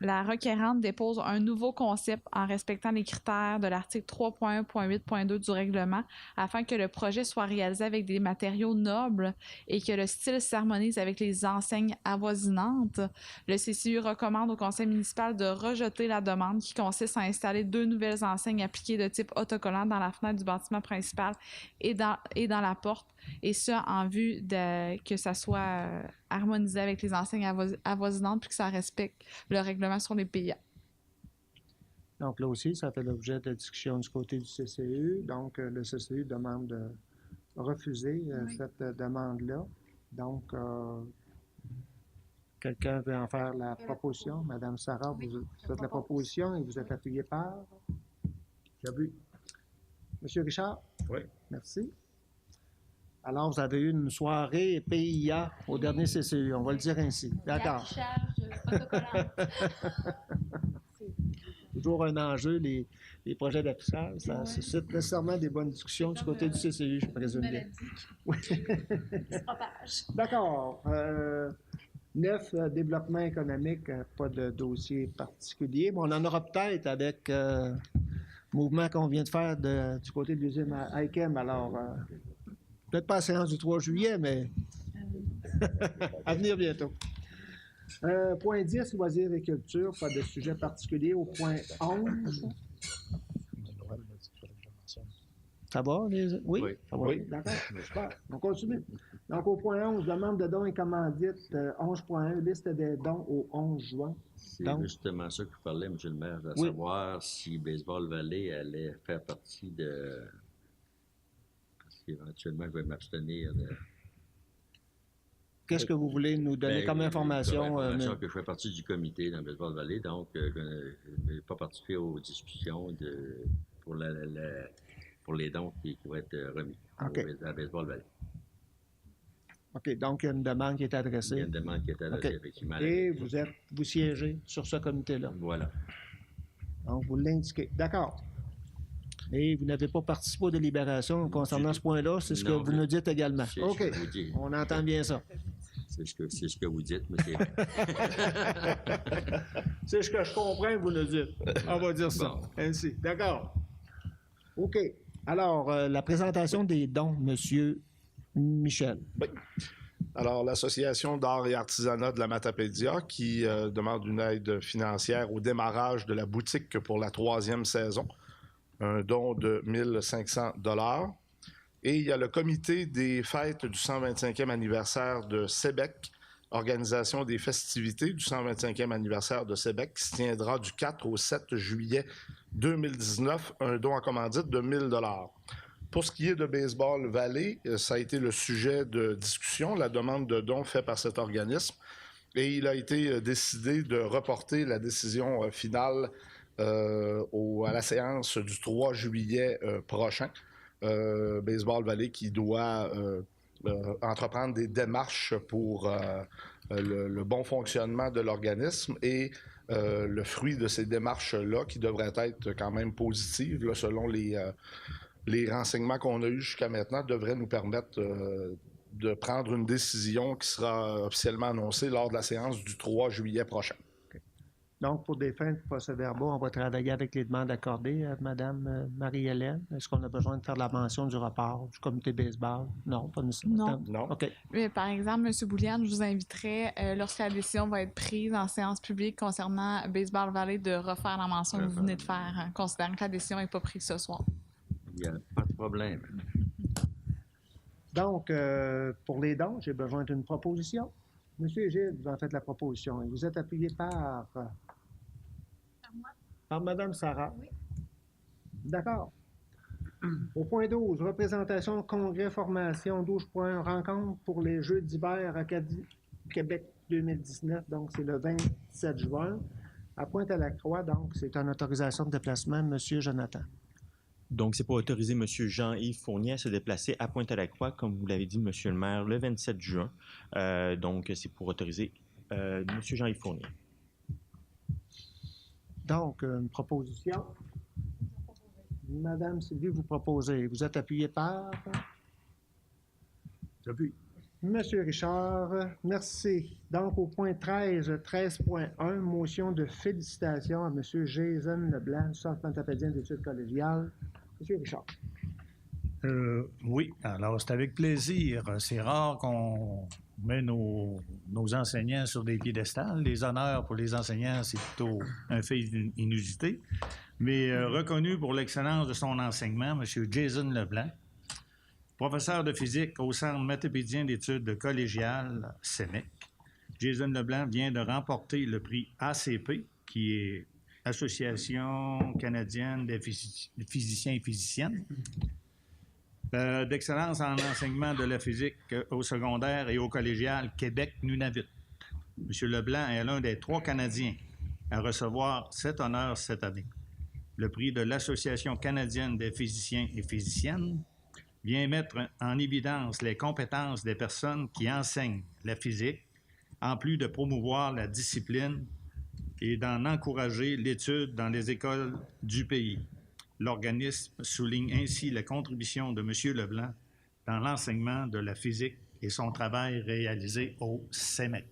Speaker 8: La requérante dépose un nouveau concept en respectant les critères de l'article 3.1.8.2 du règlement afin que le projet soit réalisé avec des matériaux nobles et que le style s'harmonise avec les enseignes avoisinantes. Le CCU recommande au conseil municipal de rejeter la demande qui consiste à installer 2 nouvelles enseignes appliquées de type autocollant dans la fenêtre du bâtiment principal et dans la porte, et ça en vue de que ça soit harmonisé avec les enseignes avoisinantes puis que ça respecte le règlement sur les payants.
Speaker 1: Donc là aussi, ça fait l'objet de discussion du côté du CCU. Donc, le CCU demande de refuser cette demande-là. Donc, quelqu'un veut en faire la proposition? Madame Sarah, vous faites la proposition et vous êtes appuyé par?
Speaker 2: J'appuie.
Speaker 1: Monsieur Richard?
Speaker 2: Oui.
Speaker 1: Merci. Alors, vous avez eu une soirée PIA au dernier CCU, on va le dire ainsi. D'accord. Toujours un enjeu, les projets d'affichage. Ça suscite nécessairement des bonnes discussions du côté du CCU, je présume bien. Oui. D'accord. 9, développement économique, pas de dossier particulier. Mais on en aura peut-être avec le mouvement qu'on vient de faire du côté de l'usine à ICAM. Alors, peut-être pas à la séance du 3 juillet, mais à venir bientôt. Point 10, loisirs et culture, pas de sujet particulier. Au point 11. Ça va? Oui? Ça va? Oui. D'accord. Super. On continue. Donc, au point 11, demande de dons et commandites, 11.1, liste des dons au 11 juin.
Speaker 7: C'est justement ça que je parlais, M. le maire, de savoir si Baseball Valley allait faire partie de... Parce qu'éventuellement, je vais m'abstenir de...
Speaker 1: Qu'est-ce que vous voulez nous donner comme information?
Speaker 7: Que je fais partie du comité dans Baseball Valley, donc je n'ai pas participé aux discussions pour les dons qui vont être remis à Baseball Valley.
Speaker 1: OK, donc il y a une demande qui est adressée.
Speaker 7: Il y a une demande qui est adressée, effectivement.
Speaker 1: Et vous siégez sur ce comité-là.
Speaker 7: Voilà.
Speaker 1: Donc, vous l'indiquez. D'accord. Et vous n'avez pas participé aux délibérations concernant ce point-là, c'est ce que vous nous dites également. OK, on entend bien ça.
Speaker 7: C'est ce que vous dites, monsieur.
Speaker 1: C'est ce que je comprends, vous nous dites. On va dire ça. Ainsi. D'accord. OK. Alors, la présentation des dons, monsieur Michel.
Speaker 10: Oui. Alors, l'Association d'art et artisanat de la Matapédia qui demande une aide financière au démarrage de la boutique pour la 3e saison. Un don de 1 500 $. Et il y a le comité des fêtes du 125e anniversaire de Sébec, organisation des festivités du 125e anniversaire de Sébec, qui se tiendra du 4 au 7 juillet 2019, un don en commandite de 1 000 $. Pour ce qui est de Baseball Valley, ça a été le sujet de discussion, la demande de don faite par cet organisme, et il a été décidé de reporter la décision finale à la séance du 3 juillet prochain. Baseball Valley qui doit entreprendre des démarches pour le bon fonctionnement de l'organisme et le fruit de ces démarches-là, qui devraient être quand même positives, là, selon les renseignements qu'on a eus jusqu'à maintenant, devraient nous permettre de prendre une décision qui sera officiellement annoncée lors de la séance du 3 juillet prochain.
Speaker 1: Donc, pour des fins de procès-verbaux, on va travailler avec les demandes accordées à Mme Marie-Hélène. Est-ce qu'on a besoin de faire la mention du rapport du comité baseball? Non, pas nécessairement.
Speaker 8: Non.
Speaker 1: OK.
Speaker 8: Mais par exemple, M. Bouliane, je vous inviterais, lorsque la décision va être prise en séance publique concernant Baseball Valley, de refaire la mention que vous venez de faire, considérant que la décision n'est pas prise ce soir.
Speaker 7: Il n'y a pas de problème.
Speaker 1: Donc, pour les dons, j'ai besoin d'une proposition. Monsieur Gilles, vous en faites la proposition et vous êtes appuyé par... Par Mme Sarah. Oui. D'accord. Au point 12, représentation congrès formation 12.1 rencontre pour les Jeux d'hiver Acadie Québec 2019, donc c'est le 27 juin. À Pointe-à-la-Croix, donc c'est une autorisation de déplacement, Monsieur Jonathan.
Speaker 9: Donc, c'est pour autoriser M. Jean-Yves Fournier à se déplacer à Pointe-à-la-Croix, comme vous l'avez dit, M. le maire, le 27 juin. Donc, c'est pour autoriser M. Jean-Yves Fournier.
Speaker 1: Donc, une proposition. Madame Sylvie, vous proposez. Vous êtes appuyé par?
Speaker 2: J'appuie.
Speaker 1: Monsieur Richard, merci. Donc, au point 13, 13.1, motion de félicitations à Monsieur Jason Leblanc, du Centre matapédien d'études collégiales. Monsieur Richard.
Speaker 2: Oui, alors c'est avec plaisir. C'est rare qu'on met nos enseignants sur des piédestals. Les honneurs pour les enseignants, c'est plutôt un fait inusité. Mais reconnu pour l'excellence de son enseignement, M. Jason Leblanc, professeur de physique au Centre matapédien d'études collégiales, CEMEC. Jason Leblanc vient de remporter le prix ACP, qui est Association canadienne des physiciens et physiciennes, d'excellence en enseignement de la physique au secondaire et au collégial Québec-Nunavut. M. Leblanc est l'un des 3 Canadiens à recevoir cet honneur cette année. Le prix de l'Association canadienne des physiciens et physiciennes vient mettre en évidence les compétences des personnes qui enseignent la physique, en plus de promouvoir la discipline et d'en encourager l'étude dans les écoles du pays. L'organisme souligne ainsi la contribution de M. Leblanc dans l'enseignement de la physique et son travail réalisé au CEMEC.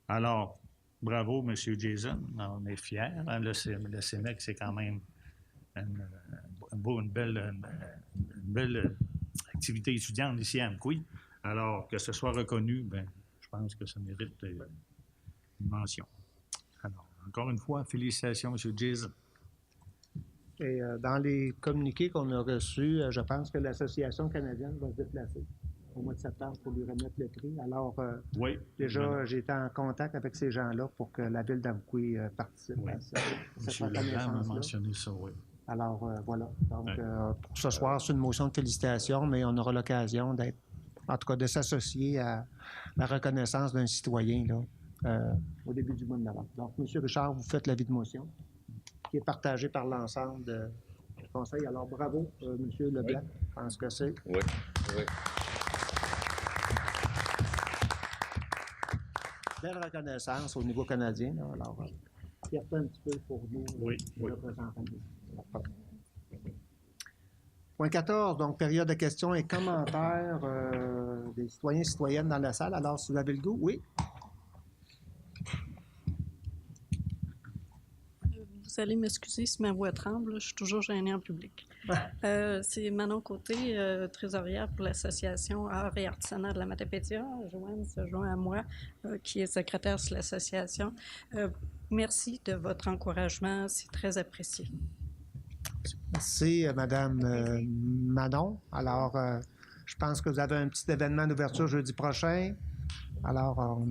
Speaker 2: Alors, bravo, M. Jason, on est fiers. Hein? Le CEMEC, c'est quand même une belle activité étudiante ici à Amqui. Alors, que ce soit reconnu, ben, je pense que ça mérite une mention. Alors, encore une fois, félicitations, M. Jason.
Speaker 1: Et dans les communiqués qu'on a reçus, je pense que l'Association canadienne va se déplacer au mois de septembre pour lui remettre le prix. Alors,
Speaker 2: oui,
Speaker 1: déjà, j'ai été en contact avec ces gens-là pour que la ville d'Amqui participe à cette reconnaissance-là.
Speaker 2: M. Leblanc a mentionné ça, oui.
Speaker 1: Alors, voilà. Donc, pour ce soir, c'est une motion de félicitations, mais on aura l'occasion d'être, en tout cas, de s'associer à la reconnaissance d'un citoyen là, au début du mois de novembre. Donc, M. Richard, vous faites l'avis de motion, qui est partagé par l'ensemble du Conseil. Alors, bravo, M. Leblanc.
Speaker 7: Oui.
Speaker 1: Je pense que c'est.
Speaker 7: Oui, oui.
Speaker 1: Belle reconnaissance au niveau canadien. Là. Alors, fierté un petit peu pour nous,
Speaker 2: oui,
Speaker 1: les représentants. Point 14, donc période de questions et commentaires des citoyens et citoyennes dans la salle. Alors, si vous avez le goût, oui.
Speaker 11: Vous allez m'excuser si ma voix tremble, je suis toujours gênée en public. C'est Manon Côté, trésorière pour l'Association Arts et artisanat de la Matapédia. Joanne se joint à moi, qui est secrétaire de l'association. Merci de votre encouragement, c'est très apprécié.
Speaker 1: Merci, Madame Manon. Alors, je pense que vous avez un petit événement d'ouverture jeudi prochain. Alors,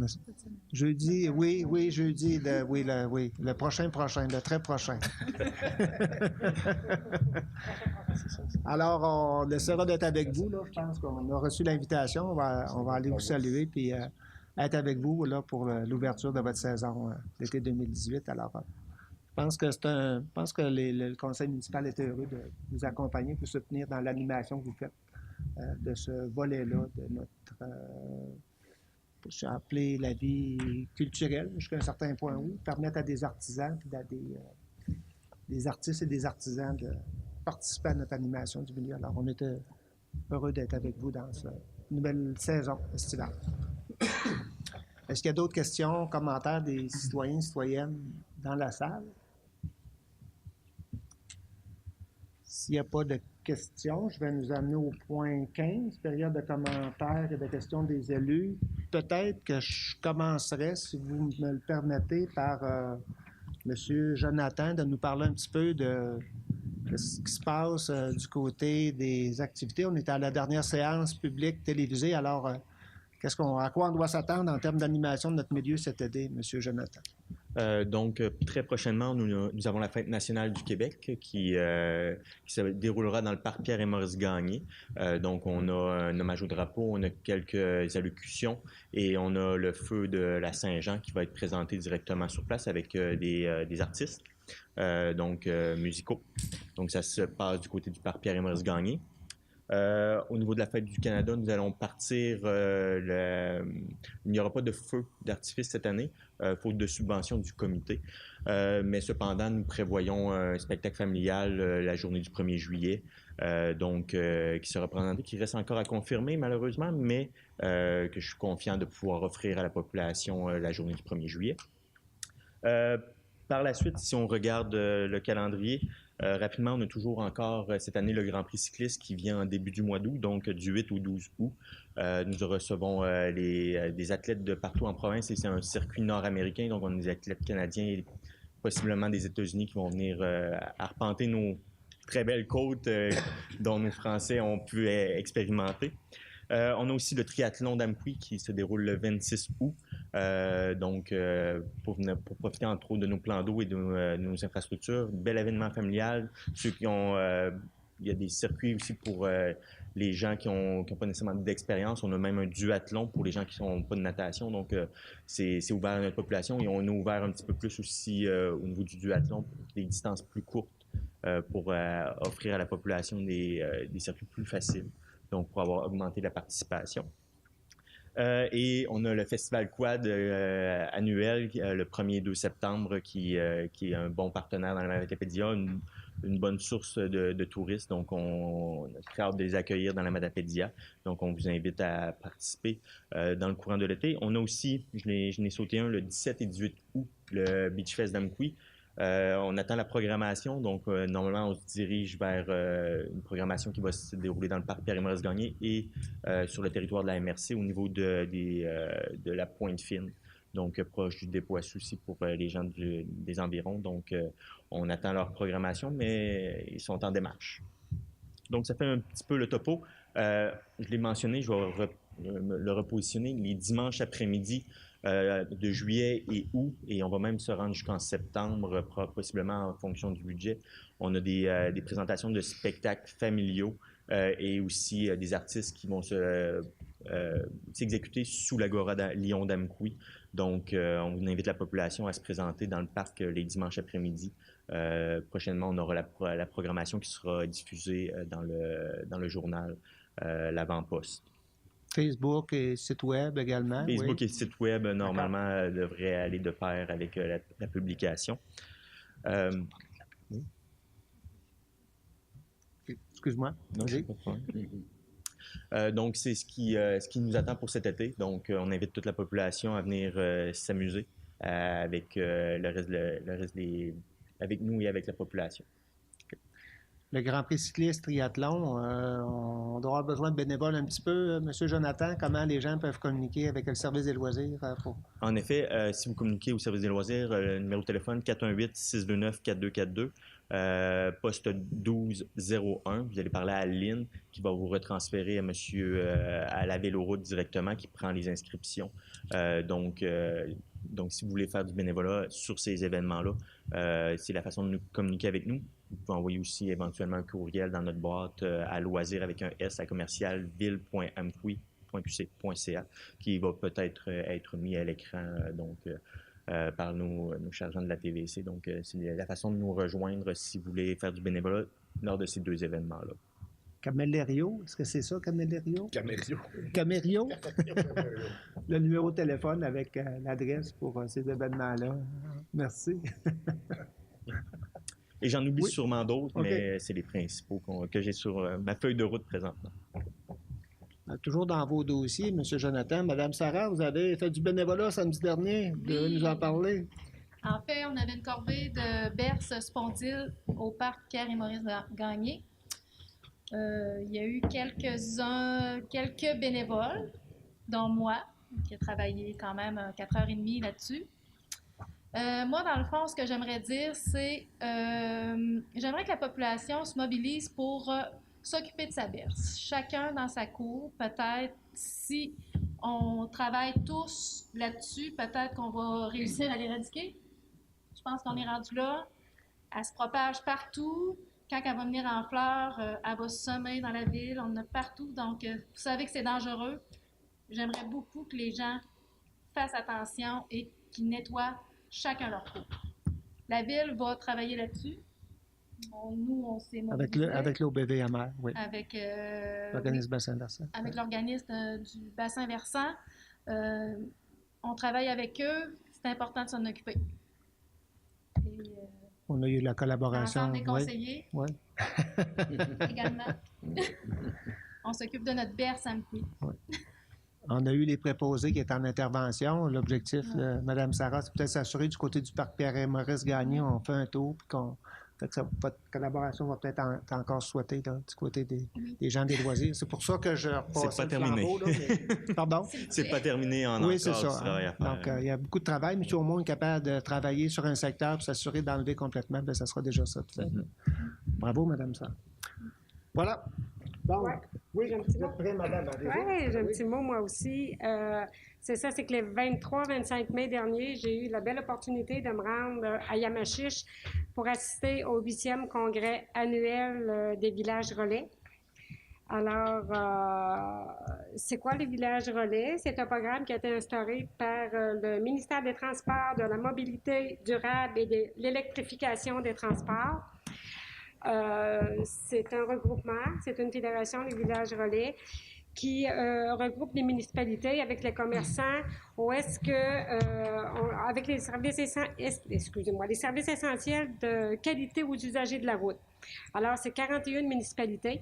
Speaker 1: jeudi, oui, jeudi, le prochain, le très prochain. Alors, on essaiera d'être avec vous, là. Je pense qu'on a reçu l'invitation. On va aller vous saluer puis être avec vous là, pour l'ouverture de votre saison d'été 2018. Alors, je pense que le conseil municipal était heureux de vous accompagner, de vous soutenir dans l'animation que vous faites de ce volet-là de notre, appeler la vie culturelle, jusqu'à un certain point, oui, permettre à des artisans, puis à des artistes et des artisans de participer à notre animation du milieu. Alors, on était heureux d'être avec vous dans cette nouvelle saison estivale. Est-ce qu'il y a d'autres questions, commentaires des citoyens et citoyennes dans la salle? S'il n'y a pas de questions, je vais nous amener au point 15, période de commentaires et de questions des élus. Peut-être que je commencerai, si vous me le permettez, par M. Jonathan, de nous parler un petit peu de ce qui se passe du côté des activités. On est à la dernière séance publique télévisée, alors à quoi on doit s'attendre en termes d'animation de notre milieu cet été, M. Jonathan?
Speaker 9: Donc, très prochainement, nous avons la Fête nationale du Québec qui se déroulera dans le parc Pierre et Maurice Gagné. Donc, on a un hommage au drapeau, on a quelques allocutions et on a le feu de la Saint-Jean qui va être présenté directement sur place avec des artistes musicaux. Donc, ça se passe du côté du parc Pierre et Maurice Gagné. Au niveau de la Fête du Canada, nous allons partir. Il n'y aura pas de feu d'artifice cette année, faute de subvention du comité. Mais cependant, nous prévoyons un spectacle familial la journée du 1er juillet, qui sera présenté, qui reste encore à confirmer malheureusement, mais que je suis confiant de pouvoir offrir à la population la journée du 1er juillet. Par la suite, si on regarde le calendrier, rapidement, on a toujours encore cette année le Grand Prix cycliste qui vient en début du mois d'août, donc du 8 au 12 août. Nous recevons des athlètes de partout en province et c'est un circuit nord-américain, donc on a des athlètes canadiens et possiblement des États-Unis qui vont venir arpenter nos très belles côtes dont nos Français ont pu expérimenter. On a aussi le triathlon d'Amqui qui se déroule le 26 août, pour profiter entre autres de nos plans d'eau et de nos infrastructures. Bel événement familial. Ceux qui ont, il y a des circuits aussi pour les gens qui n'ont pas nécessairement d'expérience. On a même un duathlon pour les gens qui n'ont pas de natation. Donc, c'est ouvert à notre population et on a ouvert un petit peu plus aussi au niveau du duathlon pour des distances plus courtes pour offrir à la population des circuits plus faciles. Donc, pour avoir augmenté la participation. Et on a le Festival Quad annuel, le 1er et 2 septembre, qui est un bon partenaire dans la Matapédia, une bonne source de touristes. Donc, on a très hâte de les accueillir dans la Matapédia. Donc, on vous invite à participer dans le courant de l'été. On a aussi, je n'ai sauté un, le 17 et 18 août, le Beach Fest d'Amqui. On attend la programmation, donc normalement on se dirige vers une programmation qui va se dérouler dans le parc Pierre-et-Maurice-Gagné et sur le territoire de la MRC au niveau de la Pointe-Fine, donc proche du dépôt à Soucy pour les gens des environs. Donc on attend leur programmation, mais ils sont en démarche. Donc ça fait un petit peu le topo. Je l'ai mentionné, je vais le repositionner les dimanches après-midi de juillet et août, et on va même se rendre jusqu'en septembre, possiblement en fonction du budget. On a des présentations de spectacles familiaux et aussi des artistes qui vont s'exécuter sous l'Agora Lyon d'Amqui. Donc, on invite la population à se présenter dans le parc les dimanches après-midi. Prochainement, on aura la programmation qui sera diffusée dans le journal L'Avant-Poste.
Speaker 1: Facebook et site web également.
Speaker 9: Facebook et site web, normalement, devraient aller de pair avec la publication.
Speaker 1: Excuse-moi.
Speaker 9: Non, j'ai pas de problème. Donc, c'est ce qui nous attend pour cet été. Donc, on invite toute la population à venir s'amuser avec avec nous et avec la population.
Speaker 1: Le Grand Prix cycliste triathlon, on doit avoir besoin de bénévoles un petit peu. Monsieur Jonathan, comment les gens peuvent communiquer avec le service des loisirs?
Speaker 9: En effet, si vous communiquez au service des loisirs, le numéro de téléphone 418-629-4242, poste 1201, vous allez parler à Lynn qui va vous retransférer à monsieur à la Véloroute directement qui prend les inscriptions. Donc, si vous voulez faire du bénévolat sur ces événements-là, c'est la façon de nous communiquer avec nous. Vous pouvez envoyer aussi éventuellement un courriel dans notre boîte à loisir avec un S à commercial ville.amqui.qc.ca qui va peut-être être mis à l'écran par nos chargeants de la TVC. Donc, c'est la façon de nous rejoindre si vous voulez faire du bénévolat lors de ces deux événements-là.
Speaker 1: Camélério, est-ce que c'est ça, Camélério?
Speaker 10: Camélério.
Speaker 1: Camélério? Le numéro de téléphone avec l'adresse pour ces événements-là. Merci.
Speaker 9: Et j'en oublie sûrement d'autres, mais c'est les principaux que j'ai sur ma feuille de route présentement.
Speaker 1: Toujours dans vos dossiers, M. Jonathan. Mme Sarah, vous avez fait du bénévolat samedi dernier. Vous devez nous en parler.
Speaker 12: En fait, on avait une corvée de berces spondyles au parc Pierre-et-Maurice-Gagné. Il y a eu quelques bénévoles, dont moi, qui ai travaillé quand même 4h30 là-dessus. Moi, dans le fond, ce que j'aimerais dire, c'est j'aimerais que la population se mobilise pour s'occuper de sa berce. Chacun dans sa cour, peut-être, si on travaille tous là-dessus, peut-être qu'on va réussir à l'éradiquer. Je pense qu'on est rendu là. Elle se propage partout. Quand elle va venir en fleurs, elle va se semer dans la ville. On en a partout. Donc, vous savez que c'est dangereux. J'aimerais beaucoup que les gens fassent attention et qu'ils nettoient chacun leur cour. La ville va travailler là-dessus. Nous, on s'est mobilisés.
Speaker 1: Avec l'OBVMR, oui.
Speaker 12: Avec
Speaker 1: l'organisme bassin versant.
Speaker 12: Avec l'organisme du bassin versant. On travaille avec eux. C'est important de s'en occuper. Et,
Speaker 1: on a eu la collaboration.
Speaker 12: L'ensemble des conseillers.
Speaker 1: Oui.
Speaker 12: Également. On s'occupe de notre berce à Mkoui.
Speaker 1: Oui. On a eu les préposés qui étaient en intervention. L'objectif, Mme Sarah, c'est peut-être s'assurer du côté du parc Pierre-Maurice Gagné, on fait un tour, puis votre collaboration va peut-être encore souhaiter là, du côté des gens des loisirs. C'est pour ça que je repasse.
Speaker 9: C'est pas terminé.
Speaker 1: Flambeau, là, mais... Pardon?
Speaker 9: C'est pas terminé en
Speaker 1: oui,
Speaker 9: encore
Speaker 1: c'est ça.
Speaker 9: du travail à faire.
Speaker 1: Donc, il y a beaucoup de travail, mais si au moins capable de travailler sur un secteur pour s'assurer d'enlever complètement, bien, ça sera déjà ça. Bravo, Mme Sarah. Voilà. Donc, oui,
Speaker 13: j'ai un petit
Speaker 1: vous êtes prêt, madame?
Speaker 13: Oui, j'ai un petit mot, moi aussi. C'est ça, c'est que le 23-25 mai dernier, j'ai eu la belle opportunité de me rendre à Yamachiche pour assister au 8e congrès annuel des villages relais. Alors, c'est quoi les villages relais? C'est un programme qui a été instauré par le ministère des Transports, de la mobilité durable et de l'électrification des transports. C'est un regroupement, c'est une fédération, les villages relais, qui regroupe les municipalités avec les commerçants, où est-ce que, avec les services les services essentiels de qualité aux usagers de la route. Alors, c'est 41 municipalités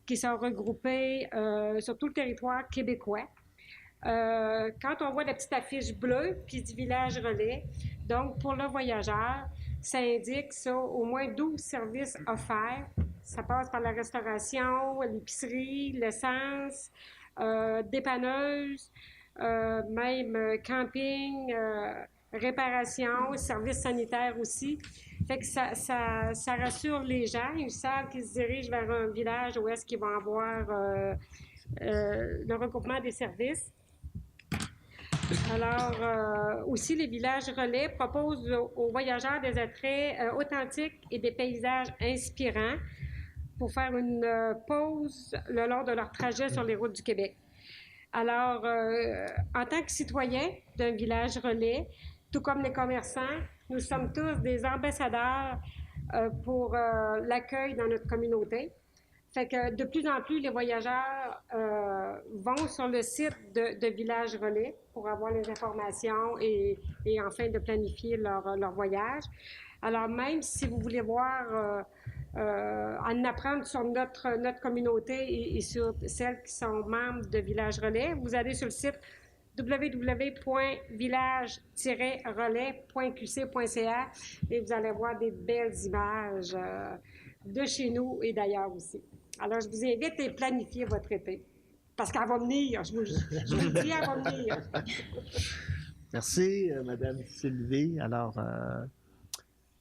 Speaker 13: qui sont regroupées sur tout le territoire québécois. Quand on voit la petite affiche bleue, puis du village relais, donc pour le voyageur, ça indique ça, au moins 12 services offerts. Ça passe par la restauration, l'épicerie, l'essence, dépanneuse, même camping, réparation, services sanitaires aussi. Fait que ça rassure les gens. Ils savent qu'ils se dirigent vers un village où est-ce qu'ils vont avoir le regroupement des services. Alors, aussi, les villages relais proposent aux voyageurs des attraits authentiques et des paysages inspirants pour faire une pause le long de leur trajet sur les routes du Québec. Alors, en tant que citoyens d'un village relais, tout comme les commerçants, nous sommes tous des ambassadeurs pour l'accueil dans notre communauté. Fait que de plus en plus, les voyageurs vont sur le site de Village Relais pour avoir les informations et enfin de planifier leur voyage. Alors, même si vous voulez voir, en apprendre sur notre communauté et sur celles qui sont membres de Village Relais, vous allez sur le site www.village-relais.qc.ca et vous allez voir des belles images de chez nous et d'ailleurs aussi. Alors, je vous invite à planifier votre été. Parce qu'elle va venir, je vous le dis, elle va venir.
Speaker 1: Merci, Mme Sylvie. Alors,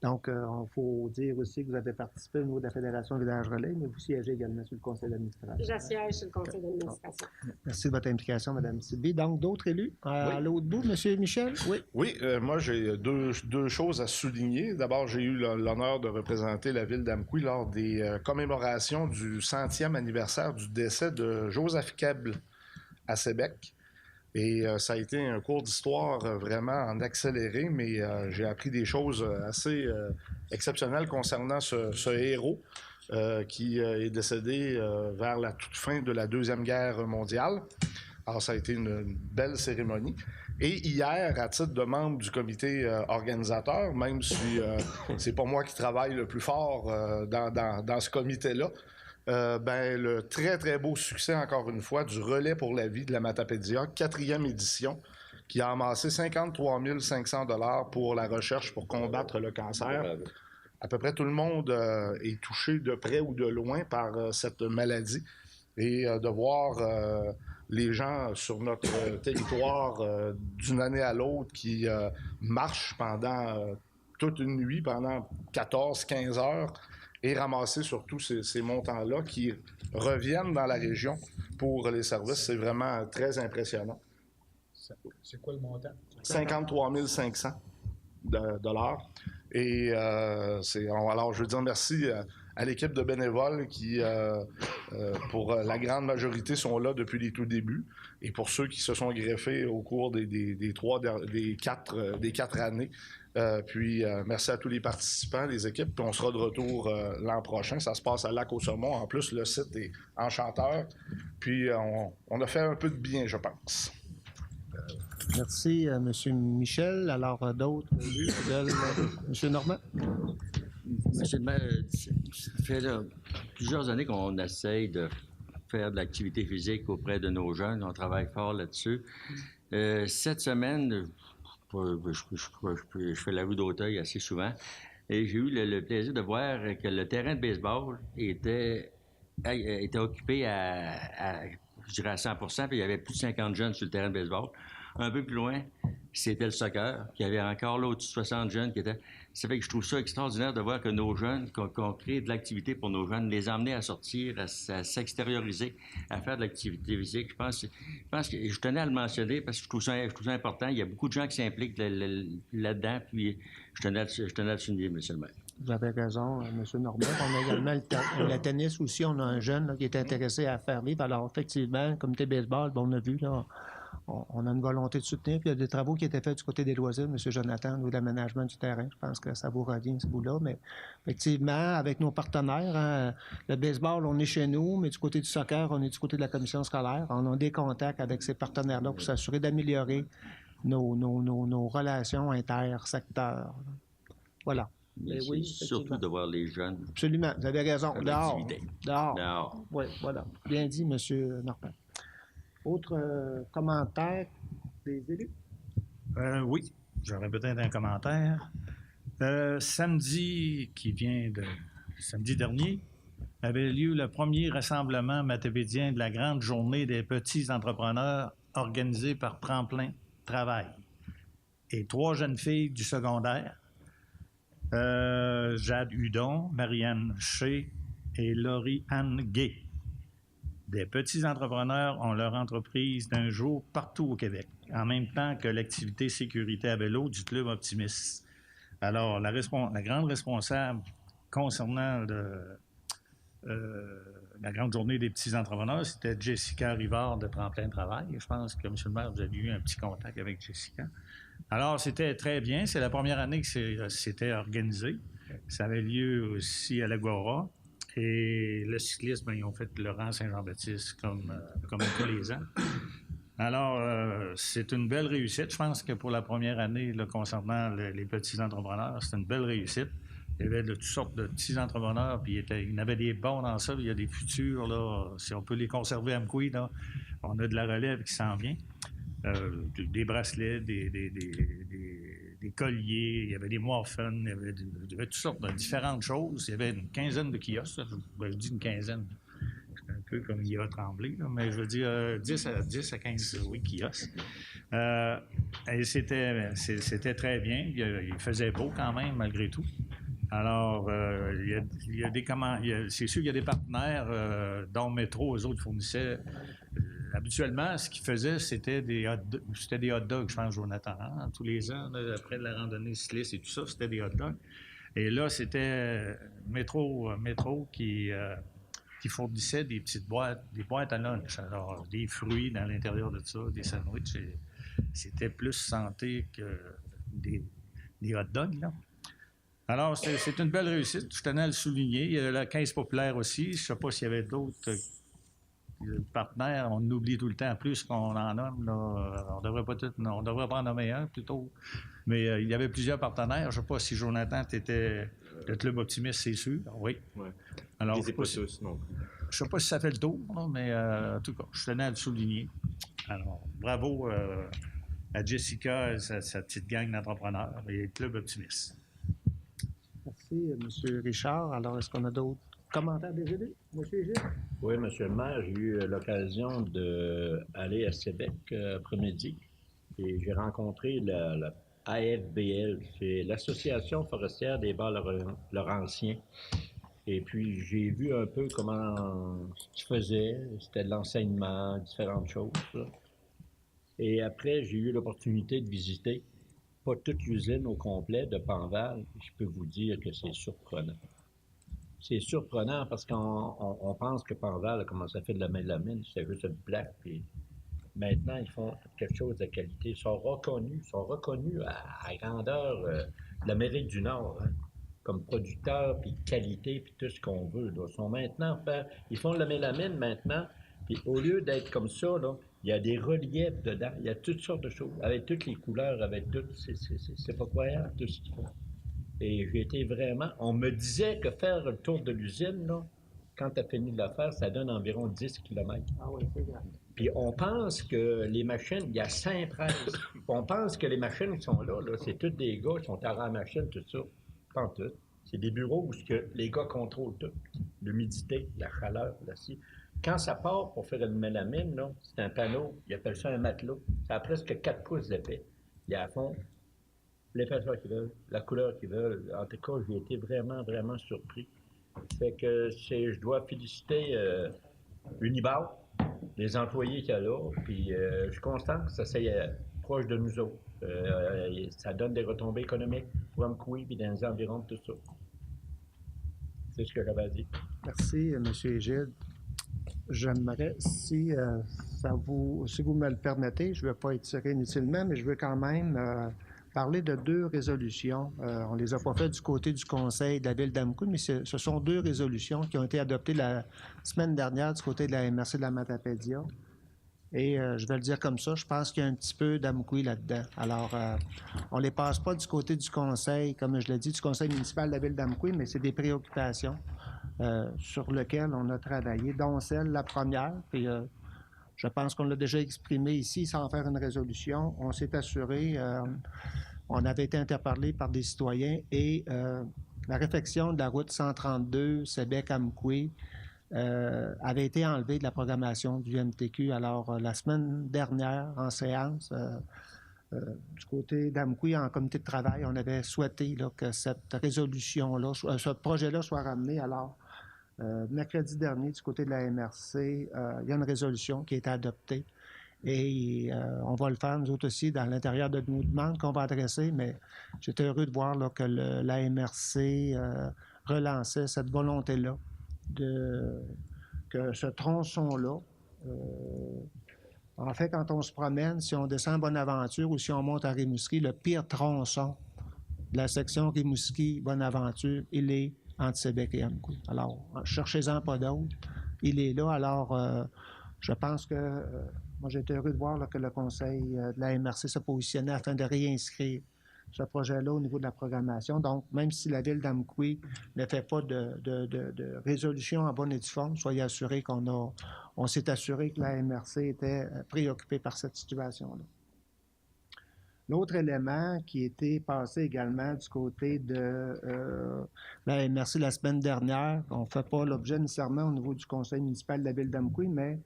Speaker 1: donc, il faut dire aussi que vous avez participé au niveau de la Fédération Village Relais, mais vous siégez également sur le conseil d'administration.
Speaker 13: Je siège sur le conseil d'administration.
Speaker 1: Merci de votre implication, Mme Sylvie. Donc, d'autres élus? À l'autre bout, M. Michel? Oui.
Speaker 10: Oui, moi, j'ai deux choses à souligner. D'abord, j'ai eu l'honneur de représenter la ville d'Amqui lors des commémorations du 100e anniversaire du décès de Joseph Keble à Sébec. Et ça a été un cours d'histoire vraiment en accéléré, mais j'ai appris des choses assez exceptionnelles concernant ce héros qui est décédé vers la toute fin de la Deuxième Guerre mondiale. Alors, ça a été une belle cérémonie. Et hier, à titre de membre du comité organisateur, même si c'est pas moi qui travaille le plus fort dans ce comité-là, le très, très beau succès, encore une fois, du Relais pour la vie de la Matapédia, 4e édition, qui a amassé 53 500 $ pour la recherche pour combattre le cancer. À peu près tout le monde est touché de près ou de loin par cette maladie. Et de voir les gens sur notre territoire d'une année à l'autre qui marchent pendant toute une nuit, pendant 14-15 heures, et ramasser surtout ces montants-là qui reviennent dans la région pour les services. C'est vraiment très impressionnant.
Speaker 4: C'est quoi le montant?
Speaker 10: 53 500 $. Et alors, je veux dire merci à l'équipe de bénévoles qui, pour la grande majorité, sont là depuis les tout débuts. Et pour ceux qui se sont greffés au cours des 4 années. Puis, merci à tous les participants, les équipes. Puis on sera de retour l'an prochain. Ça se passe à Lac-au-Saumon. En plus, le site est enchanteur. Puis, on a fait un peu de bien, je pense.
Speaker 1: Merci, M. Michel. Alors, d'autres veulent... M. Normand?
Speaker 7: Monsieur le maire, ça fait plusieurs années qu'on essaye de faire de l'activité physique auprès de nos jeunes. On travaille fort là-dessus. Cette semaine, je fais la rue d'Auteuil assez souvent, et j'ai eu le plaisir de voir que le terrain de baseball était occupé je dirais à 100%, puis il y avait plus de 50 jeunes sur le terrain de baseball. Un peu plus loin, c'était le soccer, puis il y avait encore là au-dessus de 60 jeunes qui étaient... Ça fait que je trouve ça extraordinaire de voir que nos jeunes, qu'on crée de l'activité pour nos jeunes, les emmener à sortir, à s'extérioriser, à faire de l'activité physique. Je pense que je tenais à le mentionner parce que je trouve ça important. Il y a beaucoup de gens qui s'impliquent là-dedans, puis je tenais à le souligner, M. le maire.
Speaker 1: Vous avez raison, M. Normand. On a également le tennis aussi. On a un jeune là, qui est intéressé à faire vivre. Alors, effectivement, comité baseball, on a vu, là, on a une volonté de soutenir. Puis il y a des travaux qui étaient faits du côté des loisirs, M. Jonathan, ou de l'aménagement du terrain. Je pense que ça vous revient, ce bout-là. Mais effectivement, avec nos partenaires, hein, le baseball, on est chez nous, mais du côté du soccer, on est du côté de la commission scolaire. On a des contacts avec ces partenaires-là pour s'assurer d'améliorer nos relations intersecteurs. Voilà.
Speaker 7: Mais
Speaker 1: oui,
Speaker 7: surtout de voir les jeunes.
Speaker 1: Absolument, vous avez raison. Dehors.
Speaker 7: Dehors.
Speaker 1: Oui, voilà. Bien dit, M. Normand. Autre commentaire des élus?
Speaker 2: Oui, j'aurais peut-être un commentaire. Samedi dernier, avait lieu le premier rassemblement matapédien de la grande journée des petits entrepreneurs organisé par Tremplin Travail. Et 3 jeunes filles du secondaire, Jade Hudon, Marianne Shea et Laurie-Anne Gay. Des petits entrepreneurs ont leur entreprise d'un jour partout au Québec, en même temps que l'activité sécurité à vélo du Club Optimiste. Alors, la grande responsable concernant la grande journée des petits entrepreneurs, c'était Jessica Rivard de Tremplin Travail. Je pense que, M. le maire, vous avez eu un petit contact avec Jessica. Alors, c'était très bien. C'est la première année que c'était organisé. Ça avait lieu aussi à l'Agora. Et le cyclisme, ils ont fait le rang Saint-Jean-Baptiste comme tous les ans. Alors, c'est une belle réussite. Je pense que pour la première année, là, concernant les petits entrepreneurs, c'est une belle réussite. Il y avait de toutes sortes de petits entrepreneurs, puis il y en avait des bons dans ça, puis il y a des futurs, là, si on peut les conserver à Mkoui, là, on a de la relève qui s'en vient. Des bracelets, des colliers, il y avait des muffins, il y avait toutes sortes de différentes choses. Il y avait une quinzaine de kiosques. Je dis une quinzaine. C'est un peu comme il y a Tremblay, là, mais je veux dire 10 à 15 kiosques. Et c'était très bien. Il faisait beau quand même, malgré tout. Alors, c'est sûr qu'il y a des partenaires, dont Métro, eux autres fournissaient. Habituellement, ce qu'ils faisaient, c'était des hot dogs, je pense, Jonathan. Hein? Tous les ans, là, après la randonnée cycliste et tout ça, c'était des hot dogs. Et là, c'était Métro qui fournissait des petites boîtes, des boîtes à lunch. Alors, des fruits dans l'intérieur de ça, des sandwichs. C'était plus santé que des hot dogs, là. Alors, c'est une belle réussite. Je tenais à le souligner. Il y a la Caisse populaire aussi. Je ne sais pas s'il y avait d'autres partenaires. On oublie tout le temps. Plus qu'on en nomme, là, on ne devrait pas en nommer un, plutôt. Mais il y avait plusieurs partenaires. Je ne sais pas si, Jonathan, tu étais le Club Optimiste, c'est sûr. Oui.
Speaker 9: Ouais.
Speaker 2: Alors,
Speaker 9: je ne sais pas tous, non.
Speaker 2: Je ne sais pas si ça fait le tour, là, mais en tout cas, je tenais à le souligner. Alors, bravo à Jessica et sa petite gang d'entrepreneurs et le Club Optimiste.
Speaker 1: Merci, M. Richard. Alors, est-ce qu'on a d'autres commentaires des élus? M. Gilles?
Speaker 5: Oui, M. le maire, j'ai eu l'occasion d'aller à Québec après-midi et j'ai rencontré la AFBL, c'est l'Association forestière des bas laurentiens. Et puis, j'ai vu un peu comment ce qu'ils faisaient. C'était de l'enseignement, différentes choses. Là. Et après, j'ai eu l'opportunité de visiter pas toute l'usine au complet de Panval. Je peux vous dire que c'est surprenant. c'est surprenant parce qu'on pense que Panval a commencé à faire de la mélamine, c'est juste une plaque, puis maintenant, ils font quelque chose de qualité. Ils sont reconnus à grandeur de l'Amérique du Nord, hein, comme producteurs, puis qualité, puis tout ce qu'on veut. Là. Ils font de la mélamine maintenant, puis au lieu d'être comme ça, là, il y a des reliefs dedans, il y a toutes sortes de choses, avec toutes les couleurs, avec tout. C'est pas croyable, tout ce qu'ils font. Et j'ai été vraiment... On me disait que faire le tour de l'usine, là, quand tu as fini de la faire, ça donne environ 10 km.
Speaker 1: Ah oui, c'est grave.
Speaker 5: Puis on pense que les machines, il y a 5 on pense que les machines qui sont là, c'est tous des gars qui sont à la machine, tout ça. Pas en tout. C'est des bureaux où les gars contrôlent tout. L'humidité, la chaleur, l'acier. Quand ça part pour faire une mélamine, là, c'est un panneau, ils appellent ça un matelot. Ça a presque 4 pouces d'épais. Il y a à fond l'épaisseur qu'ils veulent, la couleur qu'ils veulent. En tout cas, j'ai été vraiment, vraiment surpris. Fait que je dois féliciter Unibar, les employés qu'il y a là, puis je suis constant que ça soit proche de nous autres. Ça donne des retombées économiques pour Amkoui et dans les environs de tout ça. C'est ce que j'avais à dire.
Speaker 1: Merci, M. Gilles. J'aimerais, si vous me le permettez, je ne vais pas étirer inutilement, mais je veux quand même parler de 2 résolutions. On ne les a pas faites du côté du Conseil de la Ville d'Amkoui, mais ce sont 2 résolutions qui ont été adoptées la semaine dernière du côté de la MRC de la Matapédia. Et je vais le dire comme ça, je pense qu'il y a un petit peu d'Amkoui là-dedans. Alors, on ne les passe pas du côté du Conseil, comme je l'ai dit, du Conseil municipal de la Ville d'Amkoui, mais c'est des préoccupations sur lesquelles on a travaillé, dont celle, la première, puis je pense qu'on l'a déjà exprimé ici sans faire une résolution. On s'est assuré, on avait été interpellé par des citoyens et la réfection de la route 132 Sébec-Amkoui avait été enlevée de la programmation du MTQ. Alors, la semaine dernière, en séance, du côté d'Amkoui, en comité de travail, on avait souhaité là, que cette résolution-là, ce projet-là soit ramené. Alors, mercredi dernier, du côté de la MRC, il y a une résolution qui a été adoptée et on va le faire, nous autres aussi, dans l'intérieur de nos demandes qu'on va adresser, mais j'étais heureux de voir là, que la MRC relançait cette volonté-là, que ce tronçon-là, en fait, quand on se promène, si on descend à Bonaventure ou si on monte à Rimouski, le pire tronçon de la section Rimouski-Bonaventure, il est entre Sébec et Amkoui. Alors, cherchez-en pas d'autres. Il est là. Alors, je pense que moi, j'ai été heureux de voir là, que le Conseil de la MRC se positionnait afin de réinscrire ce projet-là au niveau de la programmation. Donc, même si la Ville d'Amkoui ne fait pas de résolution en bonne et due forme, soyez assurés on s'est assuré que la MRC était préoccupée par cette situation-là. L'autre élément qui était passé également du côté de la MRC la semaine dernière, on ne fait pas l'objet nécessairement au niveau du conseil municipal de la Ville d'Amkoui, mais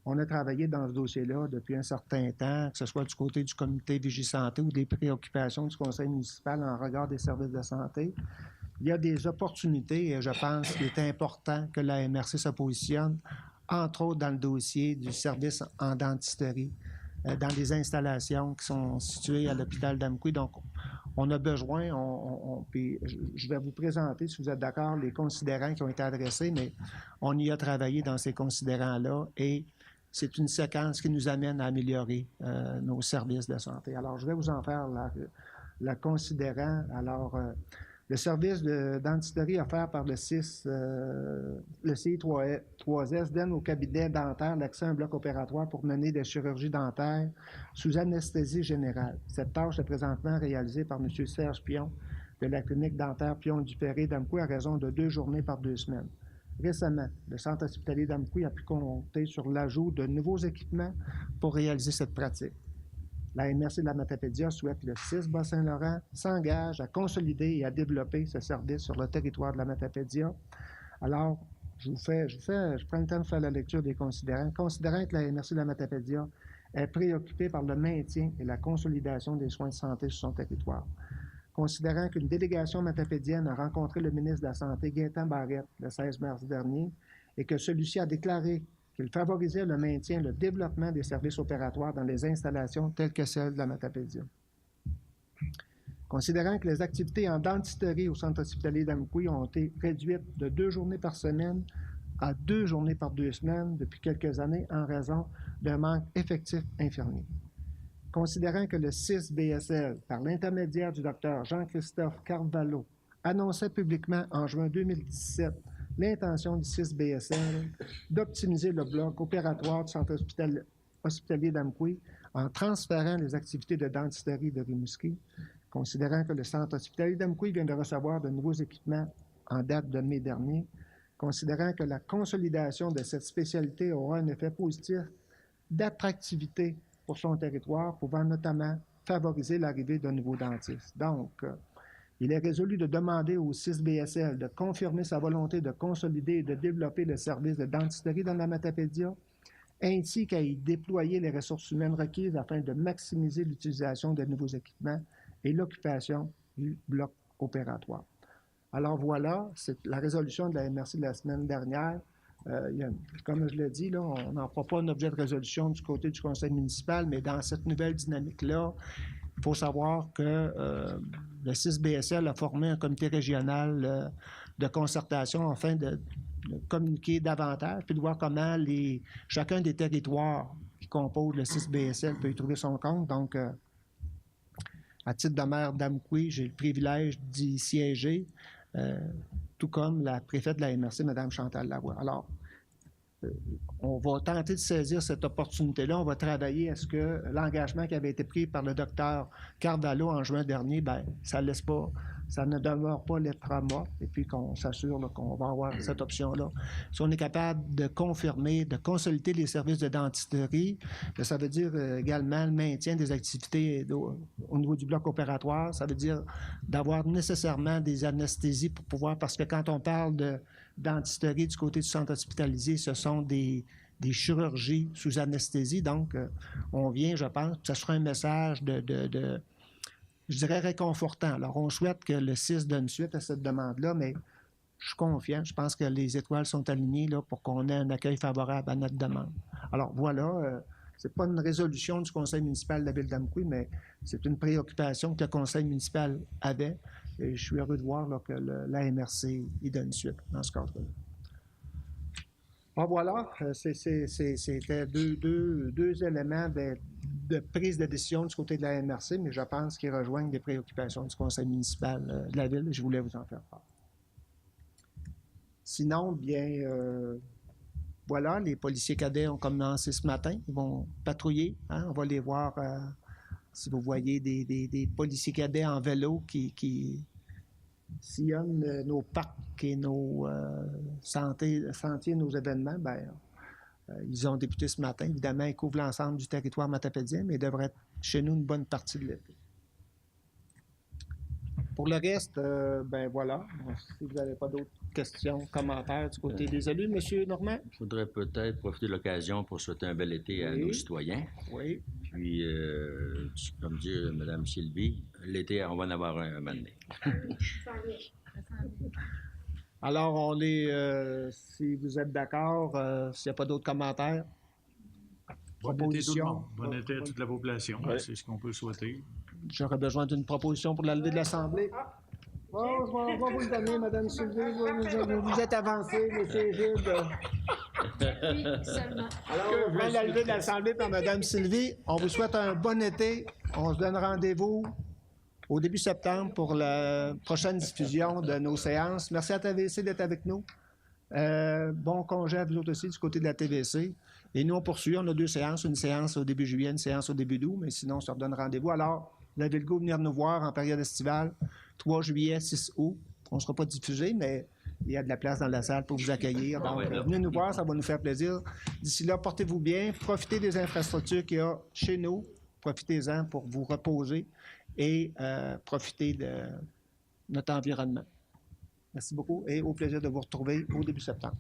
Speaker 1: on a travaillé dans ce dossier-là depuis un certain temps, que ce soit du côté du comité Vigie-Santé ou des préoccupations du conseil municipal en regard des services de santé. Il y a des opportunités et je pense qu'il est important que la MRC se positionne, entre autres dans le dossier du service en dentisterie, dans des installations qui sont situées à l'hôpital d'Amkoui. Donc, on a besoin, puis je vais vous présenter, si vous êtes d'accord, les considérants qui ont été adressés, mais on y a travaillé dans ces considérants-là et c'est une séquence qui nous amène à améliorer nos services de santé. Alors, je vais vous en faire la considérant. Alors, le service de dentisterie offert par le CI3S donne au cabinet dentaire l'accès à un bloc opératoire pour mener des chirurgies dentaires sous anesthésie générale. Cette tâche est présentement réalisée par M. Serge Pion de la clinique dentaire Pion-Dupéré d'Amkoui à raison de 2 journées par 2 semaines. Récemment, le centre hospitalier d'Amkoui a pu compter sur l'ajout de nouveaux équipements pour réaliser cette pratique. La MRC de la Matapédia souhaite que le 6 Bas-Saint-Laurent s'engage à consolider et à développer ce service sur le territoire de la Matapédia. Alors, je prends le temps de faire la lecture des considérants. Considérant que la MRC de la Matapédia est préoccupée par le maintien et la consolidation des soins de santé sur son territoire. Considérant qu'une délégation matapédienne a rencontré le ministre de la Santé, Gaétan Barrette, le 16 mars dernier, et que celui-ci a déclaré qu'il favorisait le maintien et le développement des services opératoires dans les installations telles que celles de la Matapédia. Considérant que les activités en dentisterie au centre hospitalier d'Amqui ont été réduites de 2 journées par semaine à 2 journées par 2 semaines depuis quelques années en raison d'un manque effectif infirmier. Considérant que le 6 BSL, par l'intermédiaire du Dr Jean-Christophe Carvalho, annonçait publiquement en juin 2017 l'intention du 6 BSL d'optimiser le bloc opératoire du centre hospitalier d'Amqui en transférant les activités de dentisterie de Rimouski, considérant que le centre hospitalier d'Amqui vient de recevoir de nouveaux équipements en date de mai dernier, considérant que la consolidation de cette spécialité aura un effet positif d'attractivité pour son territoire, pouvant notamment favoriser l'arrivée de nouveaux dentistes. Donc, il est résolu de demander au 6 BSL de confirmer sa volonté de consolider et de développer le service de dentisterie dans la Matapédia, ainsi qu'à y déployer les ressources humaines requises afin de maximiser l'utilisation de nouveaux équipements et l'occupation du bloc opératoire. Alors voilà, c'est la résolution de la MRC de la semaine dernière. Comme je l'ai dit, là, on n'en fera pas un objet de résolution du côté du conseil municipal, mais dans cette nouvelle dynamique-là, il faut savoir que le 6 BSL a formé un comité régional de concertation afin de communiquer davantage, puis de voir comment chacun des territoires qui composent le 6 BSL peut y trouver son compte. Donc, à titre de maire d'Amqui, j'ai le privilège d'y siéger, tout comme la préfète de la MRC, Mme Chantal Lavoie. Alors, on va tenter de saisir cette opportunité-là. On va travailler à ce que l'engagement qui avait été pris par le docteur Carvalho en juin dernier, bien, ça ne demeure pas lettre morte, et puis qu'on s'assure là, qu'on va avoir cette option-là. Si on est capable de confirmer, de consolider les services de dentisterie, ça veut dire également le maintien des activités au niveau du bloc opératoire. Ça veut dire d'avoir nécessairement des anesthésies pour pouvoir, parce que quand on parle de dentisterie du côté du centre hospitalisé, ce sont des chirurgies sous anesthésie. Donc, on vient, je pense, ça sera un message je dirais, réconfortant. Alors, on souhaite que le 6 donne suite à cette demande-là, mais je suis confiant. Je pense que les étoiles sont alignées là, pour qu'on ait un accueil favorable à notre demande. Alors, voilà, ce n'est pas une résolution du conseil municipal de la ville d'Amqui, mais c'est une préoccupation que le conseil municipal avait. Et je suis heureux de voir là, que la MRC y donne suite dans ce cadre-là. Bon, voilà, c'était deux éléments de prise de décision du côté de la MRC, mais je pense qu'ils rejoignent les préoccupations du conseil municipal de la ville et je voulais vous en faire part. Sinon, bien, voilà, les policiers cadets ont commencé ce matin. Ils vont patrouiller. Hein, on va les voir, si vous voyez des policiers cadets en vélo qui sillonnent nos parcs et nos sentiers, nos événements, bien, ils ont débuté ce matin. Évidemment, ils couvrent l'ensemble du territoire matapédien, mais ils devraient être chez nous une bonne partie de l'été. Pour le reste, ben voilà. Si vous n'avez pas d'autres questions, commentaires du côté des élus, M. Normand?
Speaker 7: Je voudrais peut-être profiter de l'occasion pour souhaiter un bel été à nos citoyens.
Speaker 1: Oui.
Speaker 7: Puis, comme dit Mme Sylvie, l'été, on va en avoir un moment donné.
Speaker 1: Alors, si vous êtes d'accord, s'il n'y a pas d'autres commentaires.
Speaker 2: Bon été tout le monde. Bon été à toute la population. Ouais. C'est ce qu'on peut souhaiter.
Speaker 1: J'aurais besoin d'une proposition pour la levée de l'Assemblée. Bon, je vais vous le donner, Mme Sylvie. Vous êtes avancé, M. Gide.
Speaker 12: Oui, seulement.
Speaker 1: Alors, je vais la levée de l'Assemblée par Mme Sylvie. On vous souhaite un bon été. On se donne rendez-vous au début septembre pour la prochaine diffusion de nos séances. Merci à TVC d'être avec nous. Bon congé à vous autres aussi du côté de la TVC. Et nous, on poursuit. On a 2 séances. Une séance au début juillet, une séance au début d'août. Mais sinon, on se redonne rendez-vous. Alors, vous avez le goût de venir nous voir en période estivale, 3 juillet, 6 août. On ne sera pas diffusé, mais il y a de la place dans la salle pour vous accueillir. Donc, venez nous voir, ça va nous faire plaisir. D'ici là, portez-vous bien. Profitez des infrastructures qu'il y a chez nous. Profitez-en pour vous reposer et profiter de notre environnement. Merci beaucoup et au plaisir de vous retrouver au début septembre.